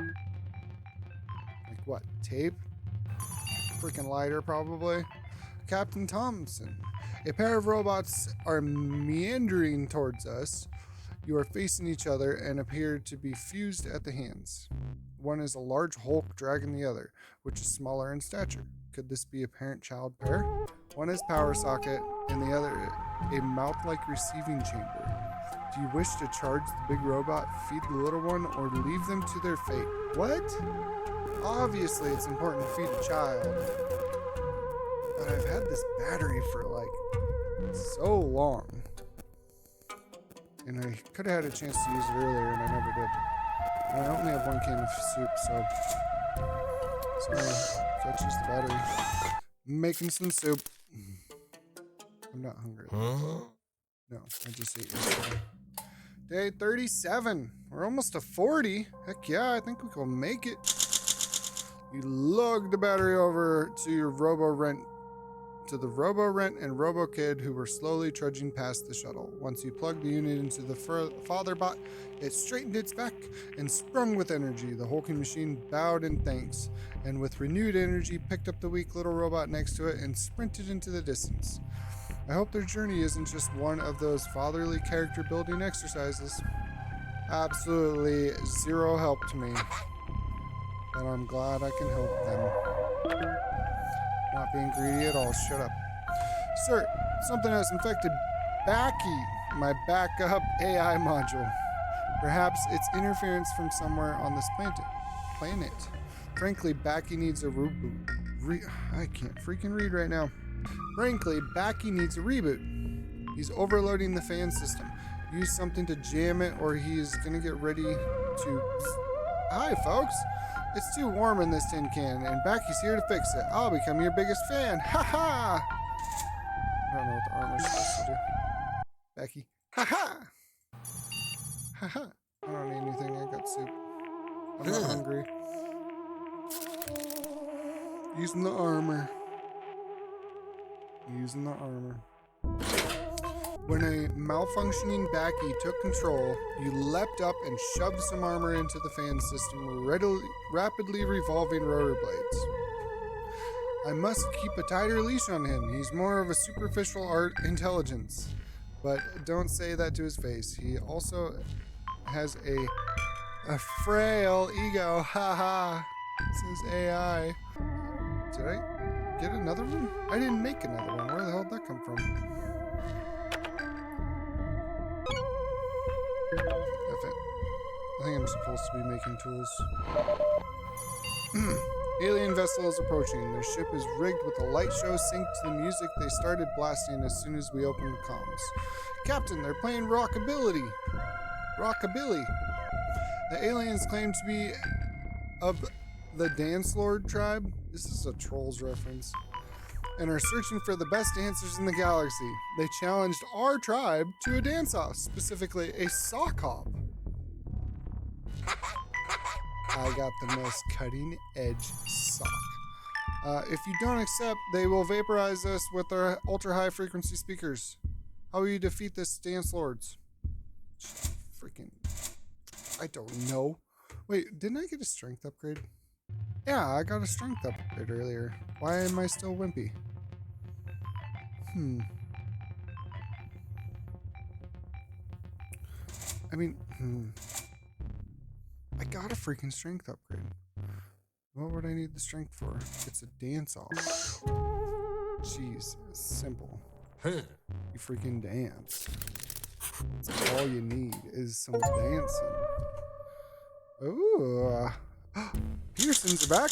what? Tape? Freaking lighter, probably. Captain Thompson. A pair of robots are meandering towards us. You are facing each other and appear to be fused at the hands. One is a large Hulk dragging the other, which is smaller in stature. Could this be a parent-child pair? One is power socket, and the other a mouth-like receiving chamber. Do you wish to charge the big robot, feed the little one, or leave them to their fate? What? Obviously, it's important to feed a child. But I've had this battery for like so long. And I could have had a chance to use it earlier, and I never did. And I only have one can of soup, so let's use the battery. Making some soup. I'm not hungry. No, I just ate yesterday. Day 37. We're almost to 40. Heck yeah, I think we can make it. You lug the battery over to your Robo-Rent and Robo-Kid, who were slowly trudging past the shuttle. Once you plugged the unit into the Fatherbot, it straightened its back and sprung with energy. The hulking machine bowed in thanks, and with renewed energy picked up the weak little robot next to it and sprinted into the distance. I hope their journey isn't just one of those fatherly character building exercises. Absolutely zero help to me, but I'm glad I can help them. Not being greedy at all. Shut up. Sir, something has infected Backy, my backup AI module. Perhaps it's interference from somewhere on this planet. Frankly, Backy needs a reboot. I can't freaking read right now. Frankly, Backy needs a reboot. He's overloading the fan system. Use something to jam it or he's gonna get ready to... Hi, folks. It's too warm in this tin can, and Backy's here to fix it. I'll become your biggest fan. Ha ha! I don't know what the armor's supposed to do. Backy. Ha ha! Ha ha! I don't need anything. I got soup. I'm not hungry. Using the armor. Using the armor. When a malfunctioning Backy took control, you leapt up and shoved some armor into the fan system, rapidly revolving rotor blades. I must keep a tighter leash on him. He's more of a superficial art intelligence. But don't say that to his face. He also has a frail ego. Ha ha. Says AI. Did I get another one? I didn't make another one. Where the hell did that come from? I think I'm supposed to be making tools. Alien vessel is approaching. Their ship is rigged with a light show synced to the music they started blasting as soon as we opened the comms. Captain, they're playing rockabilly. rockabilly. The aliens claim to be of the Dance Lord tribe. This is a Trolls reference. And are searching for the best dancers in the galaxy. They challenged our tribe to a dance-off, specifically a sock hop. I got the most cutting-edge sock. If you don't accept, they will vaporize us with their ultra-high frequency speakers. How will you defeat this Dance Lords? Freaking... I don't know. Wait, didn't I get a strength upgrade? Yeah, I got a strength upgrade earlier. Why am I still wimpy? I mean, I got a freaking strength upgrade. What would I need the strength for? It's a dance-off. Jeez, simple. You freaking dance. That's all you need is some dancing. Ooh. Petersons are back.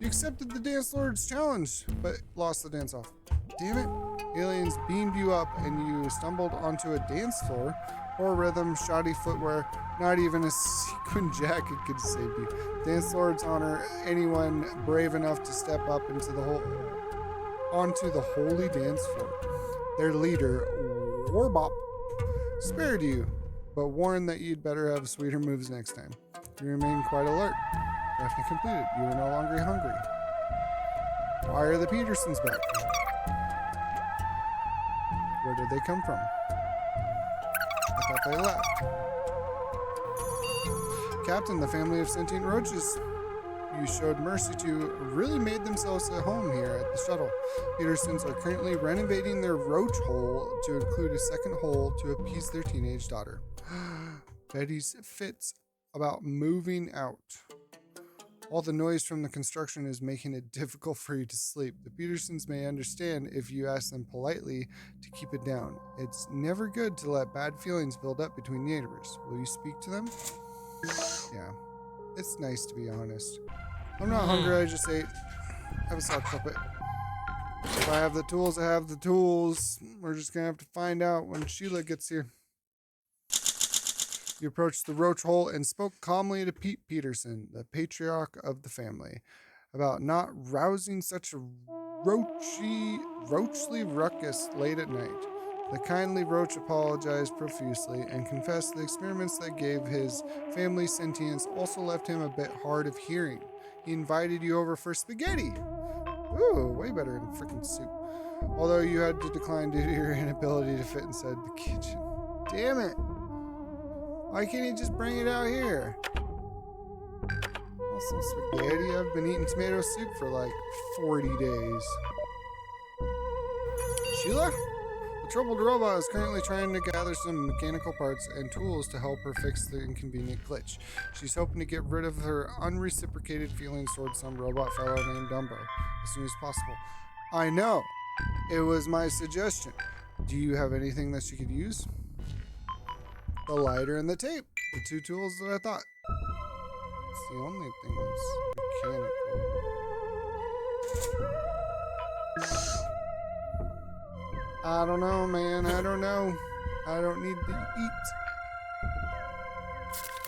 You accepted the Dance Lord's challenge, but lost the dance-off. Damn it. Aliens beamed you up and you stumbled onto a dance floor. Poor rhythm, shoddy footwear, not even a sequin jacket could save you. Dance Lords honor anyone brave enough to step up onto the holy dance floor. Their leader, Warbop, spared you, but warned that you'd better have sweeter moves next time. You remain quite alert. Drafting completed. You are no longer hungry. Why are the Petersons back? Where did they come from? I thought they left. Captain, the family of sentient roaches you showed mercy to really made themselves at home here at the shuttle. Petersons are currently renovating their roach hole to include a second hole to appease their teenage daughter. Betty's fits about moving out. All the noise from the construction is making it difficult for you to sleep. The Petersons may understand if you ask them politely to keep it down. It's never good to let bad feelings build up between neighbors. Will you speak to them? Yeah, it's nice to be honest. I'm not hungry, I just ate. Have a sock puppet. If I have the tools, I have the tools. We're just gonna have to find out when Sheila gets here. You approached the roach hole and spoke calmly to Pete Peterson, the patriarch of the family, about not rousing such a roachly ruckus late at night. The kindly roach apologized profusely and confessed the experiments that gave his family sentience also left him a bit hard of hearing. He invited you over for spaghetti. Ooh, way better than freaking soup. Although you had to decline due to your inability to fit inside the kitchen. Damn it! Why can't he just bring it out here? Some spaghetti. I've been eating tomato soup for like 40 days. Sheila? The troubled robot is currently trying to gather some mechanical parts and tools to help her fix the inconvenient glitch. She's hoping to get rid of her unreciprocated feelings towards some robot fellow named Dumbo as soon as possible. I know. It was my suggestion. Do you have anything that she could use? The lighter and the tape. The two tools that I thought. It's the only thing that's mechanical. I don't know, man. I don't know. I don't need to eat.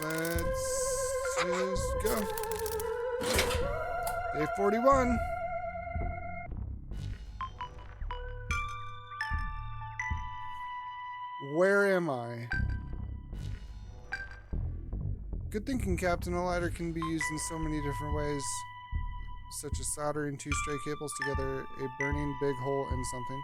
Let's just go. Day 41. Where am I? Good thinking, Captain. A lighter can be used in so many different ways, such as soldering two stray cables together, a burning big hole in something.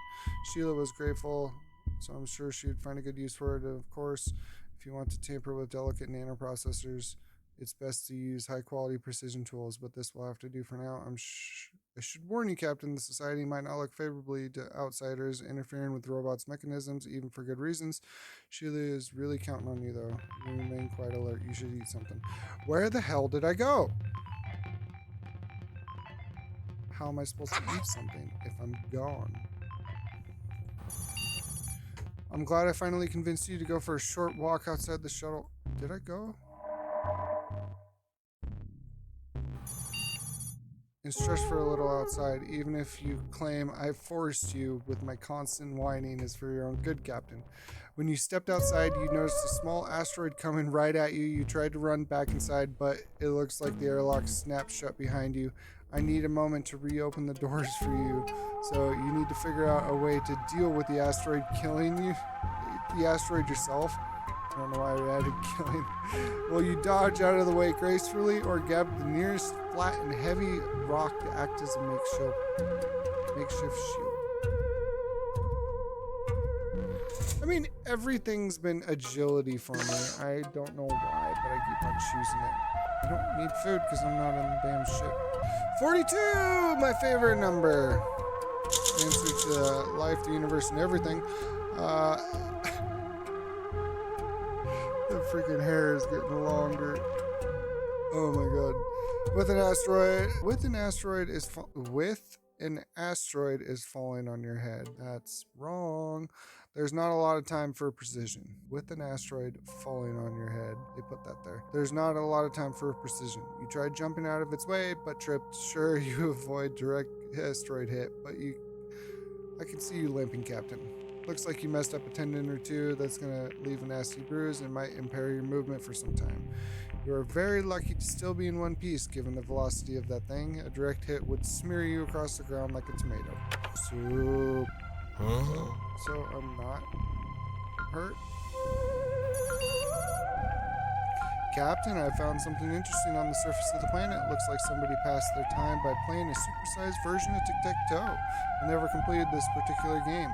Sheila was grateful, so I'm sure she would find a good use for it. Of course, if you want to tamper with delicate nanoprocessors, it's best to use high-quality precision tools, but this will have to do for now. I should warn you, Captain, the society might not look favorably to outsiders interfering with robots' mechanisms, even for good reasons. Sheila is really counting on you, though. You remain quite alert. You should eat something. Where the hell did I go? How am I supposed to eat something if I'm gone? I'm glad I finally convinced you to go for a short walk outside the shuttle. Did I go? and stretch for a little outside, even if you claim I forced you with my constant whining is for your own good, Captain. When you stepped outside, you noticed a small asteroid coming right at you. You tried to run back inside, but it looks like the airlock snapped shut behind you. I need a moment to reopen the doors for you, so you need to figure out a way to deal with the asteroid killing you, the asteroid yourself. I don't know why I added killing. Will you dodge out of the way gracefully or grab the nearest flat and heavy rock to act as a makeshift shield? I mean, everything's been agility for me. I don't know why, but I keep on choosing it. I don't need food because I'm not on the damn ship. 42! My favorite number. Answer to life, the universe, and everything. The freaking hair is getting longer. Oh my god. With an asteroid is falling on your head. That's wrong. There's not a lot of time for precision. With an asteroid falling on your head, they put that there. There's not a lot of time for precision. You tried jumping out of its way, but tripped. Sure, you avoid direct asteroid hit, but I can see you limping, Captain. Looks like you messed up a tendon or two that's gonna leave a nasty bruise and might impair your movement for some time. You are very lucky to still be in one piece given the velocity of that thing. A direct hit would smear you across the ground like a tomato. Soup. Huh? So I'm not hurt? Captain, I found something interesting on the surface of the planet. Looks like somebody passed their time by playing a supersized version of Tic-Tac-Toe and never completed this particular game.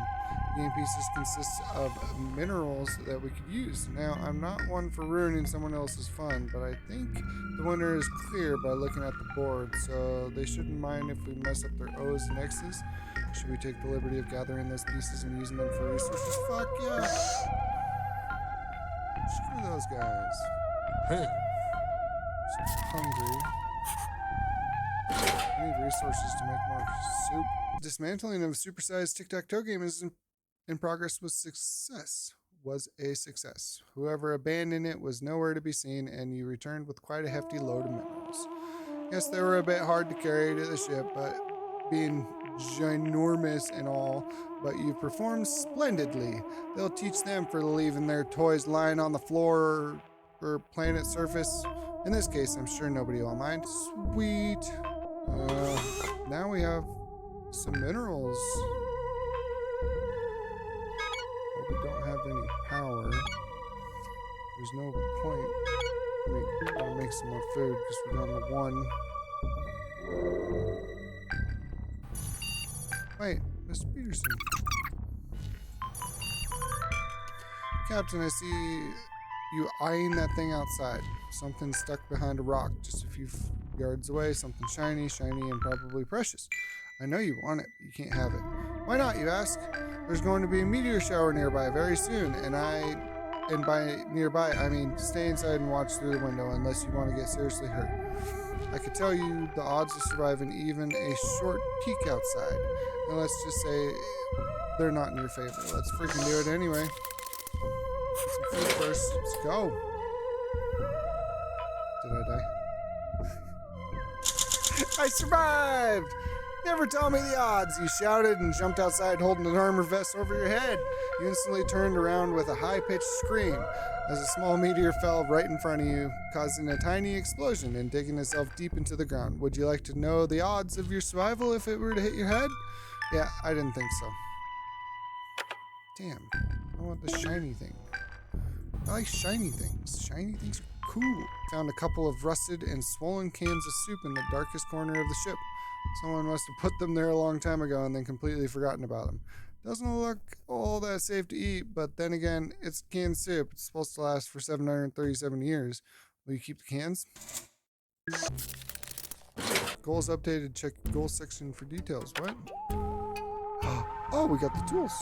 Game pieces consist of minerals that we could use. Now, I'm not one for ruining someone else's fun, but I think the winner is clear by looking at the board, so they shouldn't mind if we mess up their O's and X's. Should we take the liberty of gathering those pieces and using them for resources? Fuck yeah! Screw those guys. Hey. So hungry. I need resources to make more soup. Dismantling of a supersized tic-tac-toe game is in progress was a success. Whoever abandoned it was nowhere to be seen, and you returned with quite a hefty load of minerals. Yes, they were a bit hard to carry to the ship, but being ginormous and all, but you performed splendidly. They'll teach them for leaving their toys lying on the floor or planet surface. In this case, I'm sure nobody will mind. Sweet. Now we have some minerals. But we don't have any power. There's no point. I mean, we gotta make some more food because we're down to one. Wait, Mr. Peterson. Captain, I see you eyeing that thing outside. Something stuck behind a rock just a few yards away. Something shiny, and probably precious. I know you want it, but you can't have it. Why not, you ask? There's going to be a meteor shower nearby very soon, and by nearby, I mean stay inside and watch through the window unless you want to get seriously hurt. I could tell you the odds of surviving even a short peek outside. And let's just say they're not in your favor. Let's freaking do it anyway. Get some food first. Let's go. Did I die? I survived! Never tell me the odds, you shouted and jumped outside holding an armor vest over your head. You instantly turned around with a high-pitched scream as a small meteor fell right in front of you, causing a tiny explosion and digging itself deep into the ground. Would you like to know the odds of your survival if it were to hit your head? Yeah, I didn't think so. Damn, I want the shiny thing. I like shiny things. Shiny things are cool. Found a couple of rusted and swollen cans of soup in the darkest corner of the ship. Someone must have put them there a long time ago and then completely forgotten about them. Doesn't look all that safe to eat, but then again, it's canned soup. It's supposed to last for 737 years. Will you keep the cans? Goals updated. Check goals section for details. What? Oh, we got the tools.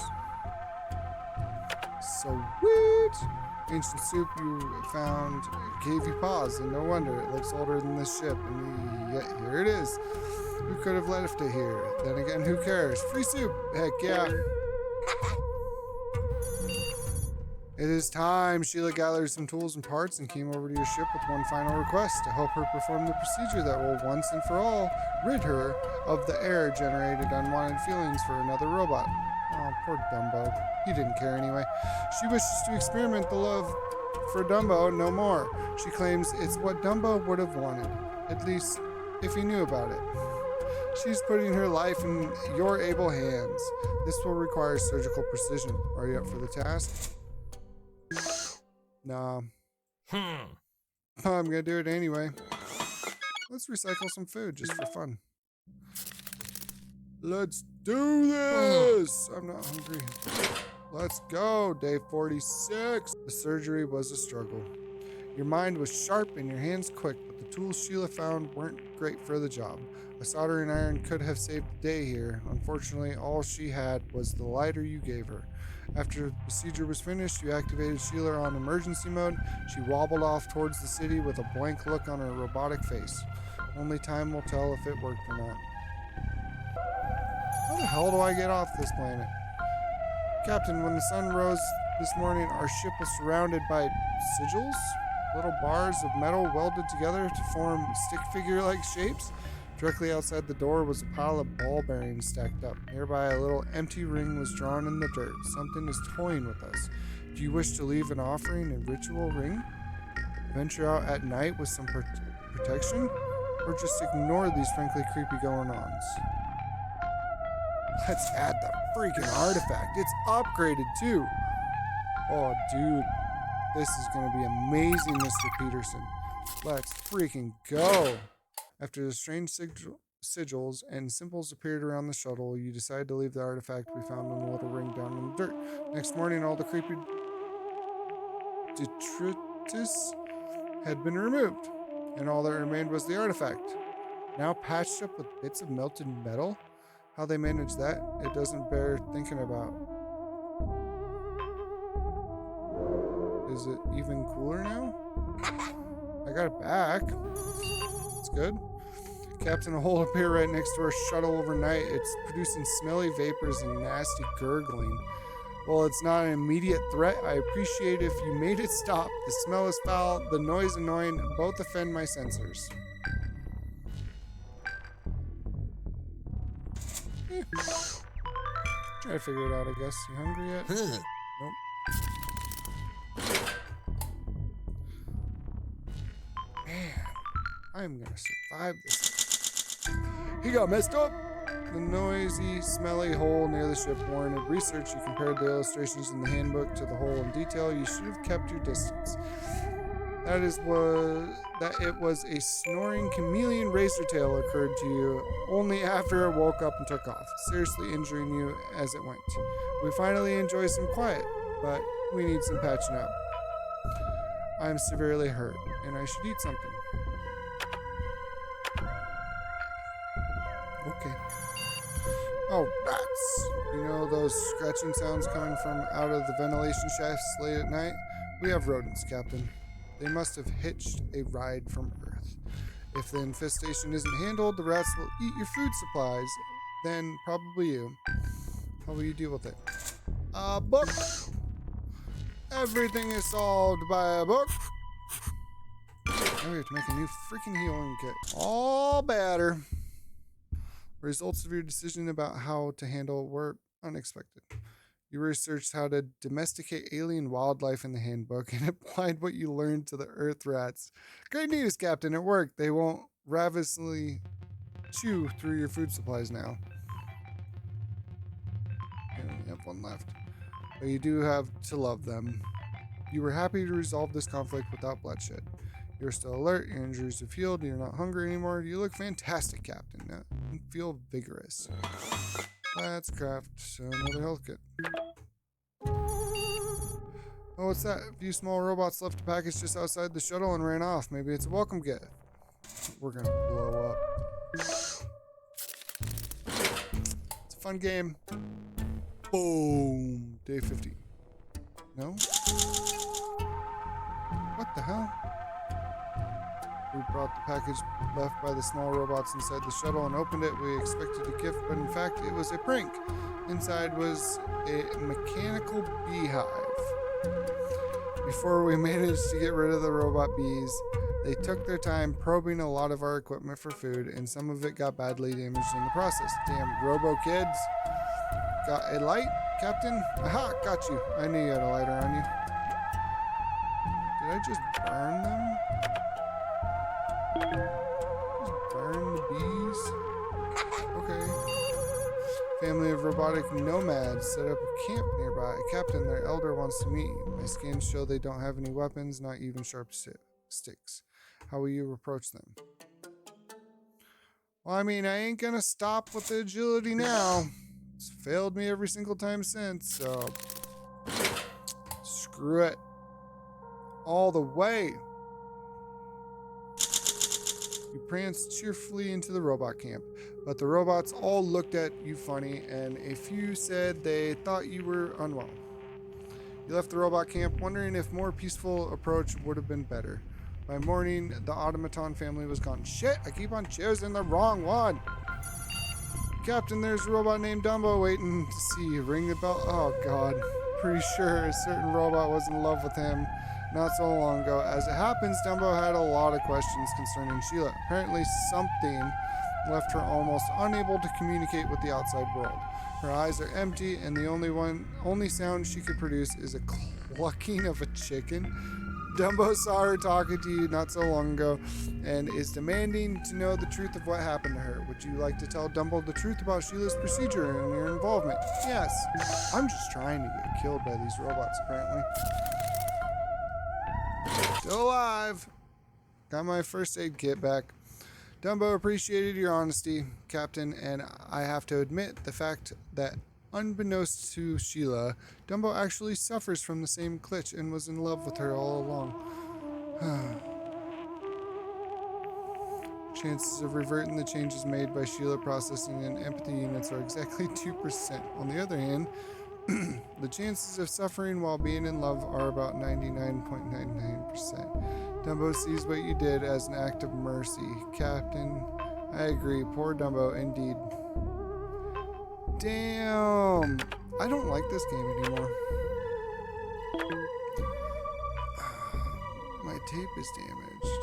Sweet! Ancient soup you found gave you pause, and no wonder. It looks older than this ship, and yet here it is. Who could have left it here? Then again, who cares? Free soup! Heck yeah! It is time. Sheila gathered some tools and parts and came over to your ship with one final request to help her perform the procedure that will once and for all rid her of the error-generated unwanted feelings for another robot. Oh, poor Dumbo. He didn't care anyway. She wishes to experiment the love for Dumbo no more. She claims it's what Dumbo would have wanted, at least if he knew about it. She's putting her life in your able hands. This will require surgical precision. Are you up for the task? Nah. I'm gonna do it anyway. Let's recycle some food just for fun. Let's do this! I'm not hungry. Let's go. Day 46. The surgery was a struggle. Your mind was sharp and your hands quick, but the tools Sheila found weren't great for the job. A soldering iron could have saved the day here. Unfortunately, all she had was the lighter you gave her. After the procedure was finished, you activated Sheila on emergency mode. She wobbled off towards the city with a blank look on her robotic face. Only time will tell if it worked or not. How the hell do I get off this planet? Captain, when the sun rose this morning, our ship was surrounded by sigils, little bars of metal welded together to form stick figure-like shapes. Directly outside the door was a pile of ball bearings stacked up. Nearby, a little empty ring was drawn in the dirt. Something is toying with us. Do you wish to leave an offering, a ritual ring? Venture out at night with some protection? Or just ignore these frankly creepy going-ons? Let's add the freaking artifact. It's upgraded too. Oh, dude. This is going to be amazing, Mr. Peterson. Let's freaking go. After the strange sigils and symbols appeared around the shuttle, you decided to leave the artifact we found in the little ring down in the dirt. Next morning, all the creepy detritus had been removed, and all that remained was the artifact. Now patched up with bits of melted metal? How they managed that, it doesn't bear thinking about. Is it even cooler now? I got it back. It's good. Captain, a hole appeared right next to our shuttle overnight. It's producing smelly vapors and nasty gurgling. While it's not an immediate threat, I appreciate if you made it stop. The smell is foul, the noise annoying, both offend my sensors. Try to figure it out, I guess. You hungry yet? Nope. Man, I'm gonna survive this. He got messed up. The noisy, smelly hole near the ship warranted research. You compared the illustrations in the handbook to the hole in detail. You should have kept your distance. That it was a snoring chameleon razor tail occurred to you only after it woke up and took off, seriously injuring you as it went. We finally enjoy some quiet, but we need some patching up. I'm severely hurt, and I should eat something. Okay. Oh, rats. You know those scratching sounds coming from out of the ventilation shafts late at night? We have rodents, Captain. They must have hitched a ride from Earth. If the infestation isn't handled, the rats will eat your food supplies. Then probably you. How will you deal with it? A book. Everything is solved by a book. Now we have to make a new freaking healing kit. All better. Results of your decision about how to handle were unexpected. You researched how to domesticate alien wildlife in the handbook and applied what you learned to the Earth rats. Great news, Captain. It worked. They won't ravenously chew through your food supplies now. I only have one left. But you do have to love them. You were happy to resolve this conflict without bloodshed. You're still alert, your injuries have healed, you're not hungry anymore. You look fantastic, Captain. You feel vigorous. Let's craft another health kit. Oh, what's that? A few small robots left a package just outside the shuttle and ran off. Maybe it's a welcome gift. We're gonna blow up. It's a fun game. Boom. Day 50. No? What the hell? We brought the package left by the small robots inside the shuttle and opened it. We expected a gift, but in fact, it was a prank. Inside was a mechanical beehive. Before we managed to get rid of the robot bees, they took their time probing a lot of our equipment for food, and some of it got badly damaged in the process. Damn robo kids. Got a light, Captain? Aha, got you. I knew you had a lighter on you. Did I just burn them? Just burn the bees? Okay. Family of robotic nomads set up a camp nearby. Captain, their elder wants to meet you. My scans show they don't have any weapons, not even sharp sticks. How will you approach them? Well, I mean, I ain't gonna stop with the agility now. It's failed me every single time since, so screw it. All the way. You pranced cheerfully into the robot camp, but the robots all looked at you funny, and a few said they thought you were unwell. You left the robot camp wondering if more peaceful approach would have been better. By morning, the automaton family was gone. Shit, I keep on choosing the wrong one. Captain, there's a robot named Dumbo waiting to see you. Ring the bell. Oh, God. Pretty sure a certain robot was in love with him not so long ago. As it happens, Dumbo had a lot of questions concerning Sheila. Apparently, something left her almost unable to communicate with the outside world. Her eyes are empty, and the only sound she could produce is a clucking of a chicken. Dumbo saw her talking to you not so long ago and is demanding to know the truth of what happened to her. Would you like to tell Dumbo the truth about Sheila's procedure and your involvement? Yes. I'm just trying to get killed by these robots, apparently. Still alive. Got my first aid kit back. Dumbo appreciated your honesty, Captain, and I have to admit the fact that unbeknownst to Sheila, Dumbo actually suffers from the same glitch and was in love with her all along. Chances of reverting the changes made by Sheila processing and empathy units are exactly 2%. On the other hand, the chances of suffering while being in love are about 99.99%. Dumbo sees what you did as an act of mercy. Captain, I agree. Poor Dumbo, indeed. Damn. I don't like this game anymore. My tape is damaged.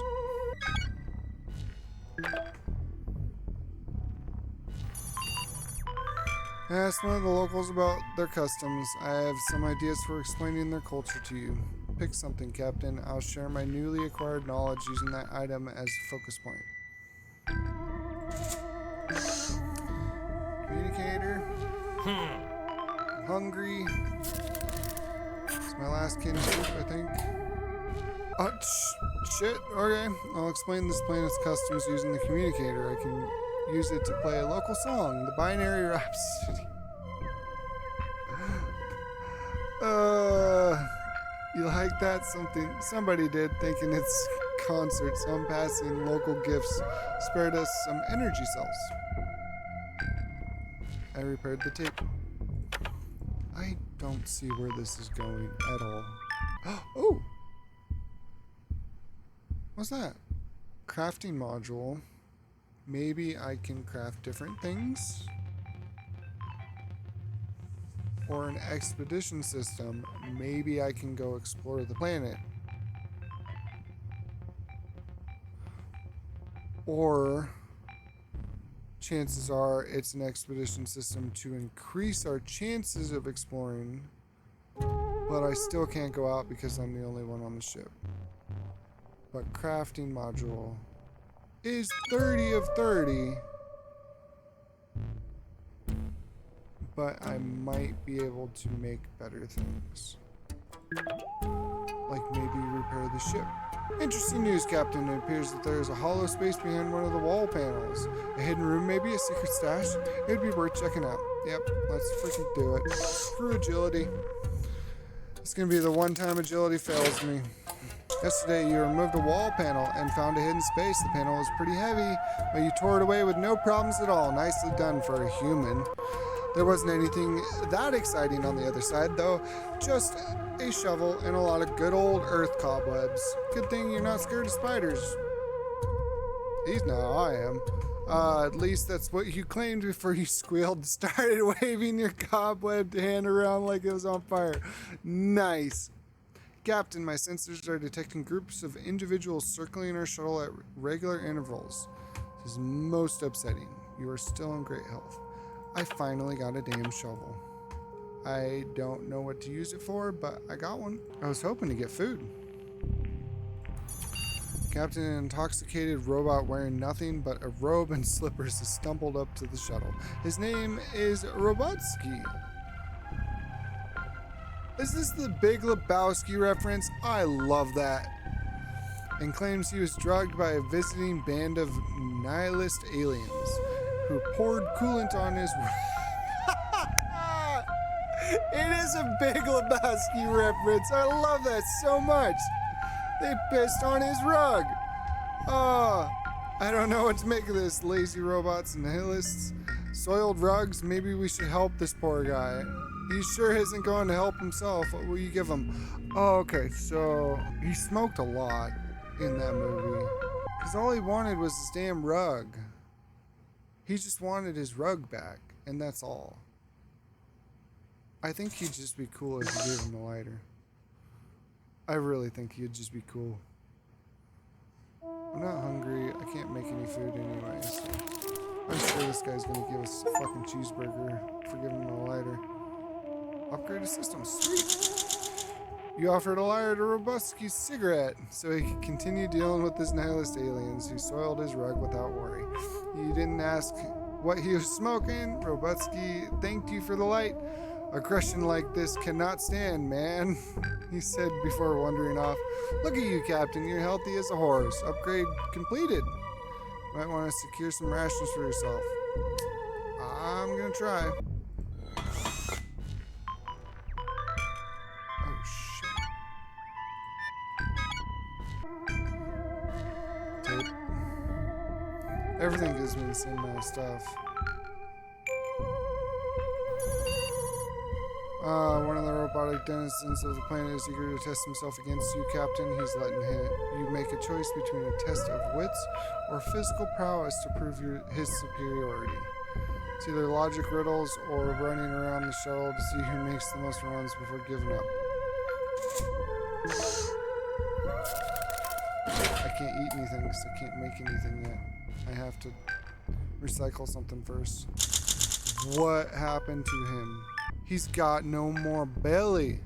I asked one of the locals about their customs. I have some ideas for explaining their culture to you. Pick something, Captain. I'll share my newly acquired knowledge using that item as a focus point. Communicator. I'm hungry. It's my last can of soup, I think. Oh, shit. Okay. I'll explain this planet's customs using the communicator. I can use it to play a local song, the Binary Rhapsody. You like that? Somebody did, thinking it's concert. Some passing local gifts spared us some energy cells. I repaired the tape. I don't see where this is going at all. Oh! What's that? Crafting module. Maybe I can craft different things? Or an expedition system. Maybe I can go explore the planet. Or chances are it's an expedition system to increase our chances of exploring, but I still can't go out because I'm the only one on the ship. But crafting module is 30 of 30, but I might be able to make better things, like maybe repair the ship. Interesting news, Captain. It appears that there is a hollow space behind one of the wall panels. A hidden room, maybe a secret stash. It would be worth checking out. Yep, let's freaking do it. Screw agility. It's gonna be the one time agility fails me. Yesterday, you removed a wall panel and found a hidden space. The panel was pretty heavy, but you tore it away with no problems at all. Nicely done for a human. There wasn't anything that exciting on the other side, though. Just a shovel and a lot of good old earth cobwebs. Good thing you're not scared of spiders. He's not, I am. At least that's what you claimed before you squealed and started waving your cobwebbed hand around like it was on fire. Nice. Captain, my sensors are detecting groups of individuals circling our shuttle at regular intervals. This is most upsetting. You are still in great health. I finally got a damn shovel. I don't know what to use it for, but I got one. I was hoping to get food. Captain, an intoxicated robot wearing nothing but a robe and slippers, has stumbled up to the shuttle. His name is Robotsky. Is this the Big Lebowski reference? I love that. And claims he was drugged by a visiting band of nihilist aliens who poured coolant on his... It is a Big Lebowski reference. I love that so much. They pissed on his rug. Oh, I don't know what to make of this. Lazy robots and nihilists. Soiled rugs. Maybe we should help this poor guy. He sure isn't going to help himself. What will you give him? Oh, okay. So he smoked a lot in that movie. Because all he wanted was his damn rug. He just wanted his rug back. And that's all. I think he'd just be cool if you gave him a lighter. I really think he'd just be cool. I'm not hungry. I can't make any food anyway. So I'm sure this guy's gonna give us a fucking cheeseburger for giving him a lighter. Upgrade his system. Sweet. You offered a lighter to Robotsky's cigarette so he could continue dealing with his nihilist aliens who soiled his rug without worry. You didn't ask what he was smoking. Robotsky thanked you for the light. Aggression like this cannot stand, man, he said before wandering off. Look at you, Captain. You're healthy as a horse. Upgrade completed. Might want to secure some rations for yourself. I'm gonna try. Oh, shit. Tape. Everything gives me the same amount of stuff. One of the robotic denizens of the planet is eager to test himself against you, Captain. He's letting you make a choice between a test of wits or physical prowess to prove his superiority. It's either logic riddles or running around the shuttle to see who makes the most runs before giving up. I can't eat anything because I can't make anything yet. I have to recycle something first. What happened to him? He's got no more belly.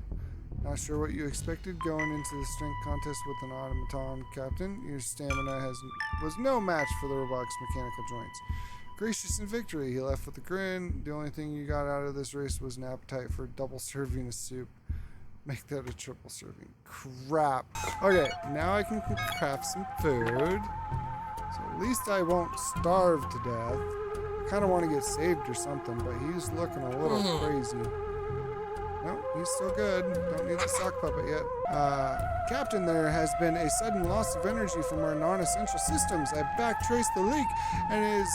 Not sure what you expected going into the strength contest with an automaton, Captain. Your stamina was no match for the robot's mechanical joints. Gracious in victory, he left with a grin. The only thing you got out of this race was an appetite for a double serving of soup. Make that a triple serving. Crap. Okay, now I can craft some food. So at least I won't starve to death. I kind of want to get saved or something, but he's looking a little crazy. No, he's still good. Don't need the sock puppet yet. Captain, there has been a sudden loss of energy from our non-essential systems. I backtraced the leak, and it is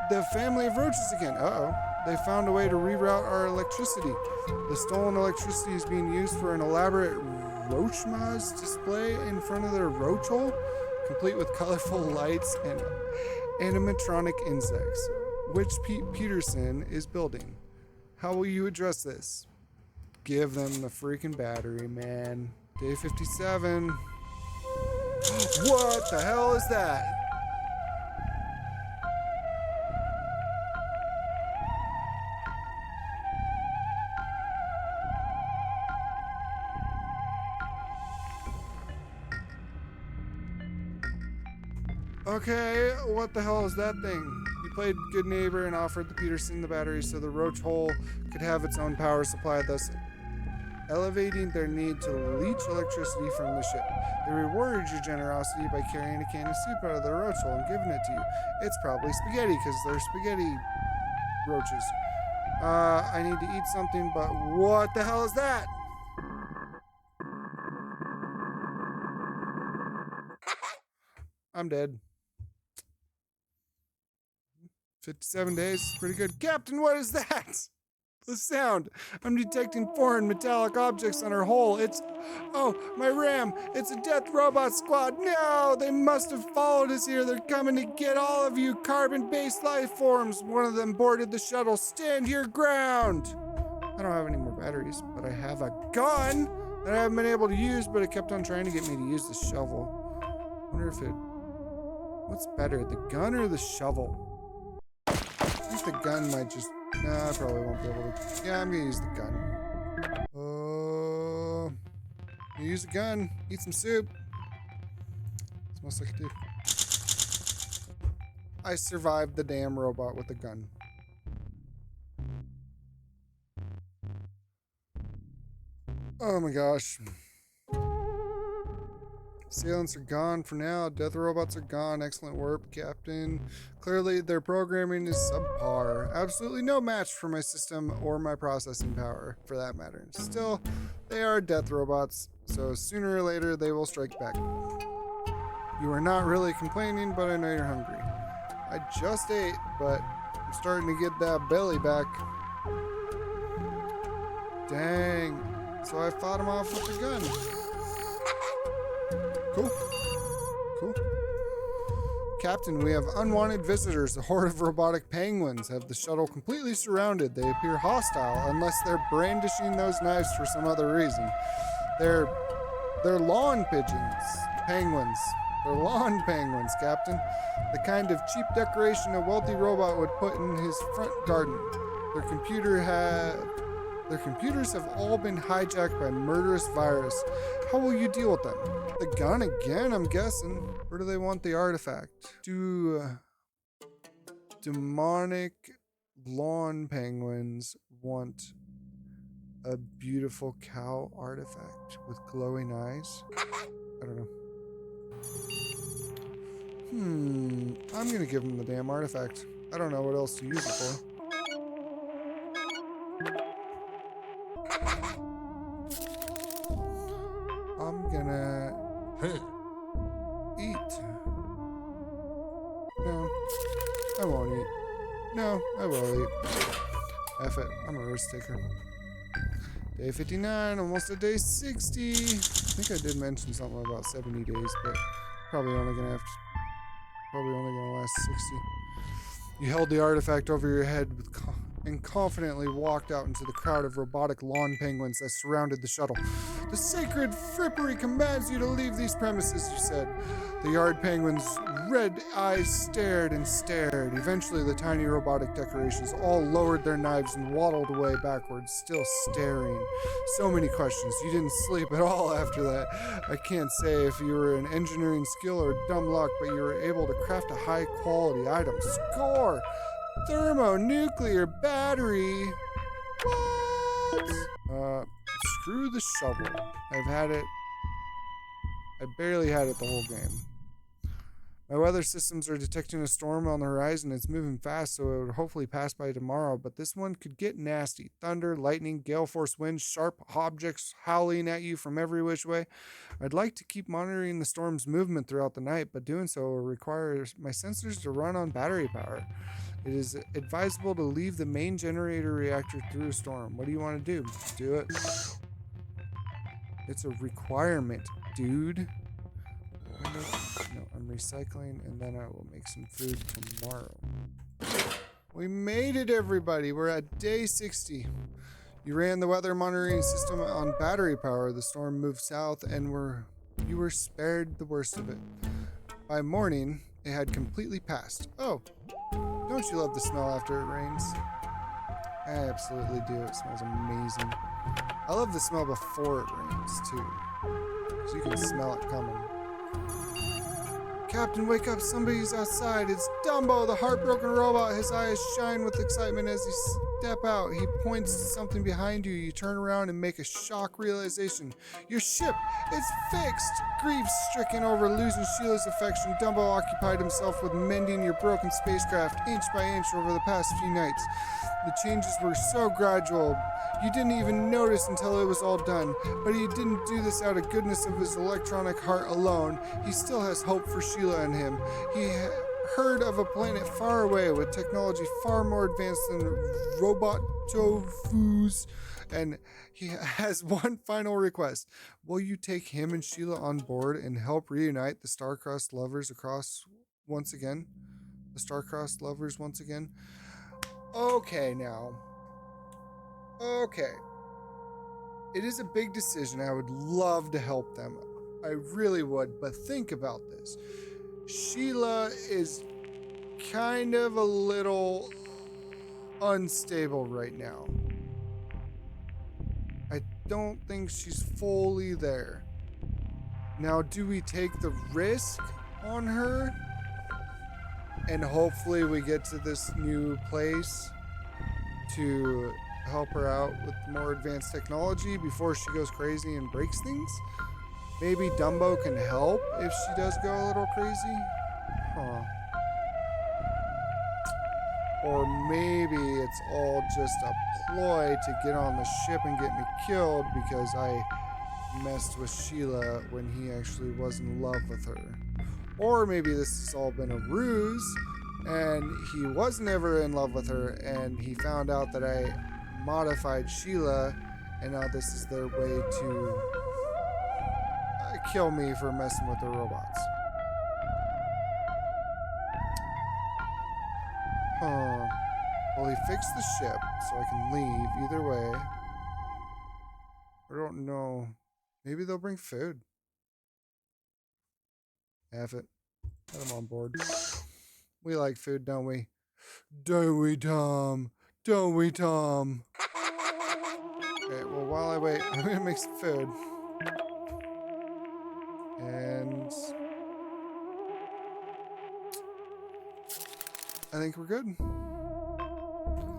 the family of roaches again. Uh-oh. They found a way to reroute our electricity. The stolen electricity is being used for an elaborate Roachmaz display in front of their roach hole, complete with colorful lights and animatronic insects, which Pete Peterson is building. How will you address this? Give them the freaking battery, man. Day 57. What the hell is that? Okay, what the hell is that thing? You played good neighbor and offered the Peterson the battery so the roach hole could have its own power supply, thus elevating their need to leach electricity from the ship. They rewarded your generosity by carrying a can of soup out of the roach hole and giving it to you. It's probably spaghetti because they're spaghetti roaches. I need to eat something, but what the hell is that? I'm dead. 57 days, pretty good. Captain, what is that? The sound. I'm detecting foreign metallic objects on our hull. Oh, my RAM. It's a death robot squad. No, they must have followed us here. They're coming to get all of you carbon-based life forms. One of them boarded the shuttle. Stand your ground. I don't have any more batteries, but I have a gun. that I haven't been able to use, but it kept on trying to get me to use the shovel. Wonder if it... What's better, the gun or the shovel? I think the gun might just... Nah, I probably won't be able to... Yeah, I'm gonna use the gun. Use the gun. Eat some soup. That's the most I could do. I survived the damn robot with a gun. Oh my gosh. Assailants are gone for now. Death robots are gone. Excellent work, Captain. Clearly, their programming is subpar. Absolutely no match for my system or my processing power, for that matter. Still, they are death robots, so sooner or later they will strike back. You are not really complaining, but I know you're hungry. I just ate, but I'm starting to get that belly back. Dang. So I fought him off with the gun. Cool. Cool. Captain, we have unwanted visitors. A horde of robotic penguins have the shuttle completely surrounded. They appear hostile unless they're brandishing those knives for some other reason. They're lawn pigeons. Penguins. They're lawn penguins, Captain. The kind of cheap decoration a wealthy robot would put in his front garden. Their computers have all been hijacked by murderous virus. How will you deal with them? The gun again, I'm guessing. Where do they want the artifact? Demonic lawn penguins want a beautiful cow artifact with glowing eyes? I don't know. I'm gonna give them the damn artifact. I don't know what else to use it for. I'm gonna eat. No, I won't eat. No, I will eat. F it, I'm a risk taker. Day 59, almost at day 60. I think I did mention something about 70 days, but probably only gonna last 60. You held the artifact over your head and confidently walked out into the crowd of robotic lawn penguins that surrounded the shuttle. The sacred frippery commands you to leave these premises, you said. The yard penguins' red eyes stared and stared. Eventually, the tiny robotic decorations all lowered their knives and waddled away backwards, still staring. So many questions. You didn't sleep at all after that. I can't say if you were an engineering skill or dumb luck, but you were able to craft a high-quality item. Score! Thermonuclear battery. What? Screw the shovel. I've had it. I barely had it the whole game. My weather systems are detecting a storm on the horizon. It's moving fast, so it would hopefully pass by tomorrow, but this one could get nasty. Thunder, lightning, gale force winds, sharp objects howling at you from every which way. I'd like to keep monitoring the storm's movement throughout the night, but doing so will require my sensors to run on battery power. It is advisable to leave the main generator reactor through a storm. What do you want to do? Do it. It's a requirement, dude. No, I'm recycling, and then I will make some food tomorrow. We made it, everybody. We're at day 60. You ran the weather monitoring system on battery power. The storm moved south, and you were spared the worst of it. By morning, it had completely passed. Oh, don't you love the smell after it rains? I absolutely do. It smells amazing. I love the smell before it rains, too. So you can smell it coming. Captain, wake up. Somebody's outside. It's Dumbo, the heartbroken robot. His eyes shine with excitement as he step out. He points to something behind you. You turn around and make a shock realization. Your ship, it's fixed. Grief-stricken over losing Sheila's affection, Dumbo occupied himself with mending your broken spacecraft inch by inch over the past few nights. The changes were so gradual, you didn't even notice until it was all done. But he didn't do this out of goodness of his electronic heart alone. He still has hope for Sheila and him. He heard of a planet far away with technology far more advanced than robot tofu's. And he has one final request. Will you take him and Sheila on board and help reunite the star-crossed lovers once again? The star-crossed lovers once again? Okay, now. Okay. It is a big decision. I would love to help them. I really would, but think about this. Sheila is kind of a little unstable right now. I don't think she's fully there. Now, do we take the risk on her? And hopefully we get to this new place to help her out with more advanced technology before she goes crazy and breaks things? Maybe Dumbo can help if she does go a little crazy? Huh. Or maybe it's all just a ploy to get on the ship and get me killed because I messed with Sheila when he actually was in love with her. Or maybe this has all been a ruse and he was never in love with her and he found out that I modified Sheila and now this is their way to kill me for messing with the robots. Huh. Well, he fixed the ship, so I can leave either way. I don't know. Maybe they'll bring food. Have it. Let them on board. We like food, don't we? Don't we, Tom? Don't we, Tom? Okay, well, while I wait, I'm gonna make some food. And I think we're good.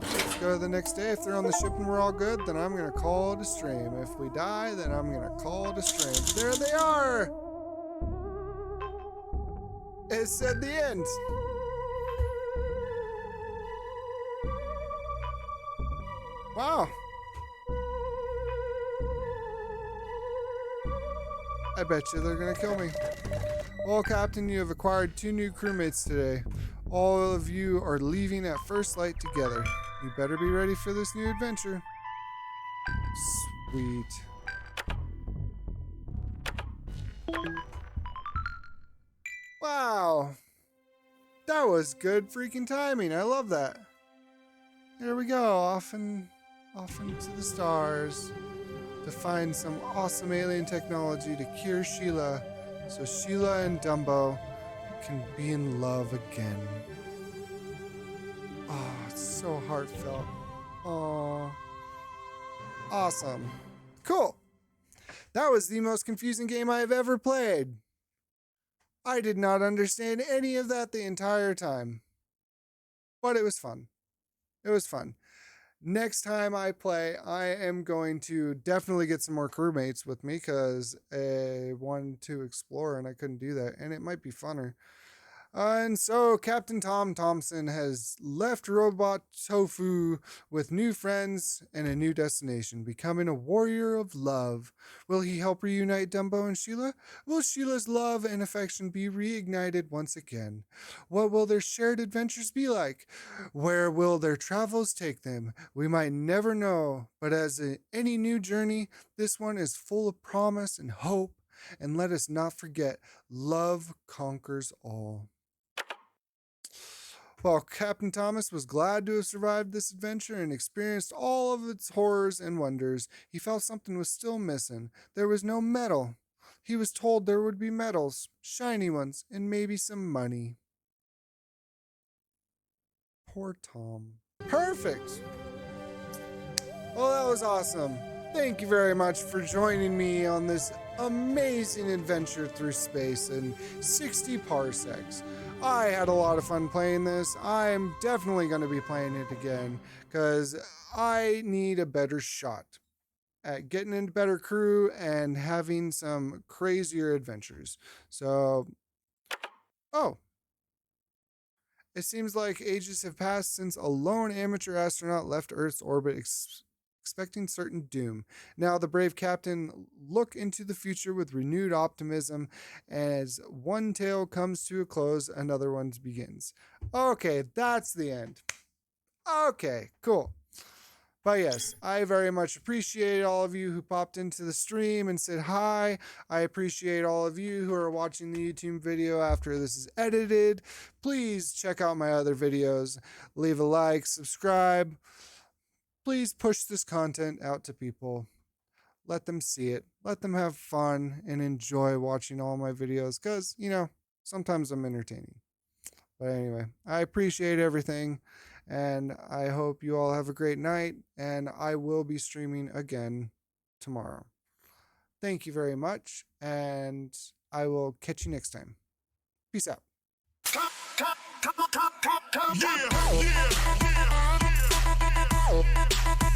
Let's go to the next day. If they're on the ship and we're all good, then I'm gonna call it a stream. If we die, then I'm gonna call it a stream. There they are! It said the end. Wow. I bet you they're gonna kill me. Well, Captain, you have acquired 2 new crewmates today. All of you are leaving at first light together. You better be ready for this new adventure. Sweet. Wow. That was good freaking timing. I love that. There we go. Off into the stars to find some awesome alien technology to cure Sheila so Sheila and Dumbo can be in love again. Oh, it's so heartfelt. Oh, awesome. Cool. That was the most confusing game I have ever played. I did not understand any of that the entire time. But it was fun. It was fun. Next time I play, I am going to definitely get some more crewmates with me because I wanted to explore and I couldn't do that. And it might be funner. And so Captain Tom Thompson has left Robot Tofu with new friends and a new destination, becoming a warrior of love. Will he help reunite Dumbo and Sheila? Will Sheila's love and affection be reignited once again? What will their shared adventures be like? Where will their travels take them? We might never know, but as in any new journey, this one is full of promise and hope. And let us not forget, love conquers all. While Captain Thomas was glad to have survived this adventure and experienced all of its horrors and wonders, he felt something was still missing. There was no metal. He was told there would be medals, shiny ones, and maybe some money. Poor Tom. Perfect! Well, that was awesome. Thank you very much for joining me on this amazing adventure through space in 60 parsecs. I had a lot of fun playing this. I'm definitely going to be playing it again because I need a better shot at getting into better crew and having some crazier adventures. So, it seems like ages have passed since a lone amateur astronaut left Earth's orbit expecting certain doom. Now the brave captain look into the future with renewed optimism as one tale comes to a close, another one begins. Okay, that's the end. Okay, cool. But yes, I very much appreciate all of you who popped into the stream and said hi. I appreciate all of you who are watching the YouTube video after this is edited. Please check out my other videos. Leave a like, subscribe. Please push this content out to people. let them see it. Let them have fun and enjoy watching all my videos because, sometimes I'm entertaining. But anyway, I appreciate everything and I hope you all have a great night. And I will be streaming again tomorrow. Thank you very much. And I will catch you next time. Peace out. Yeah, yeah, yeah, yeah.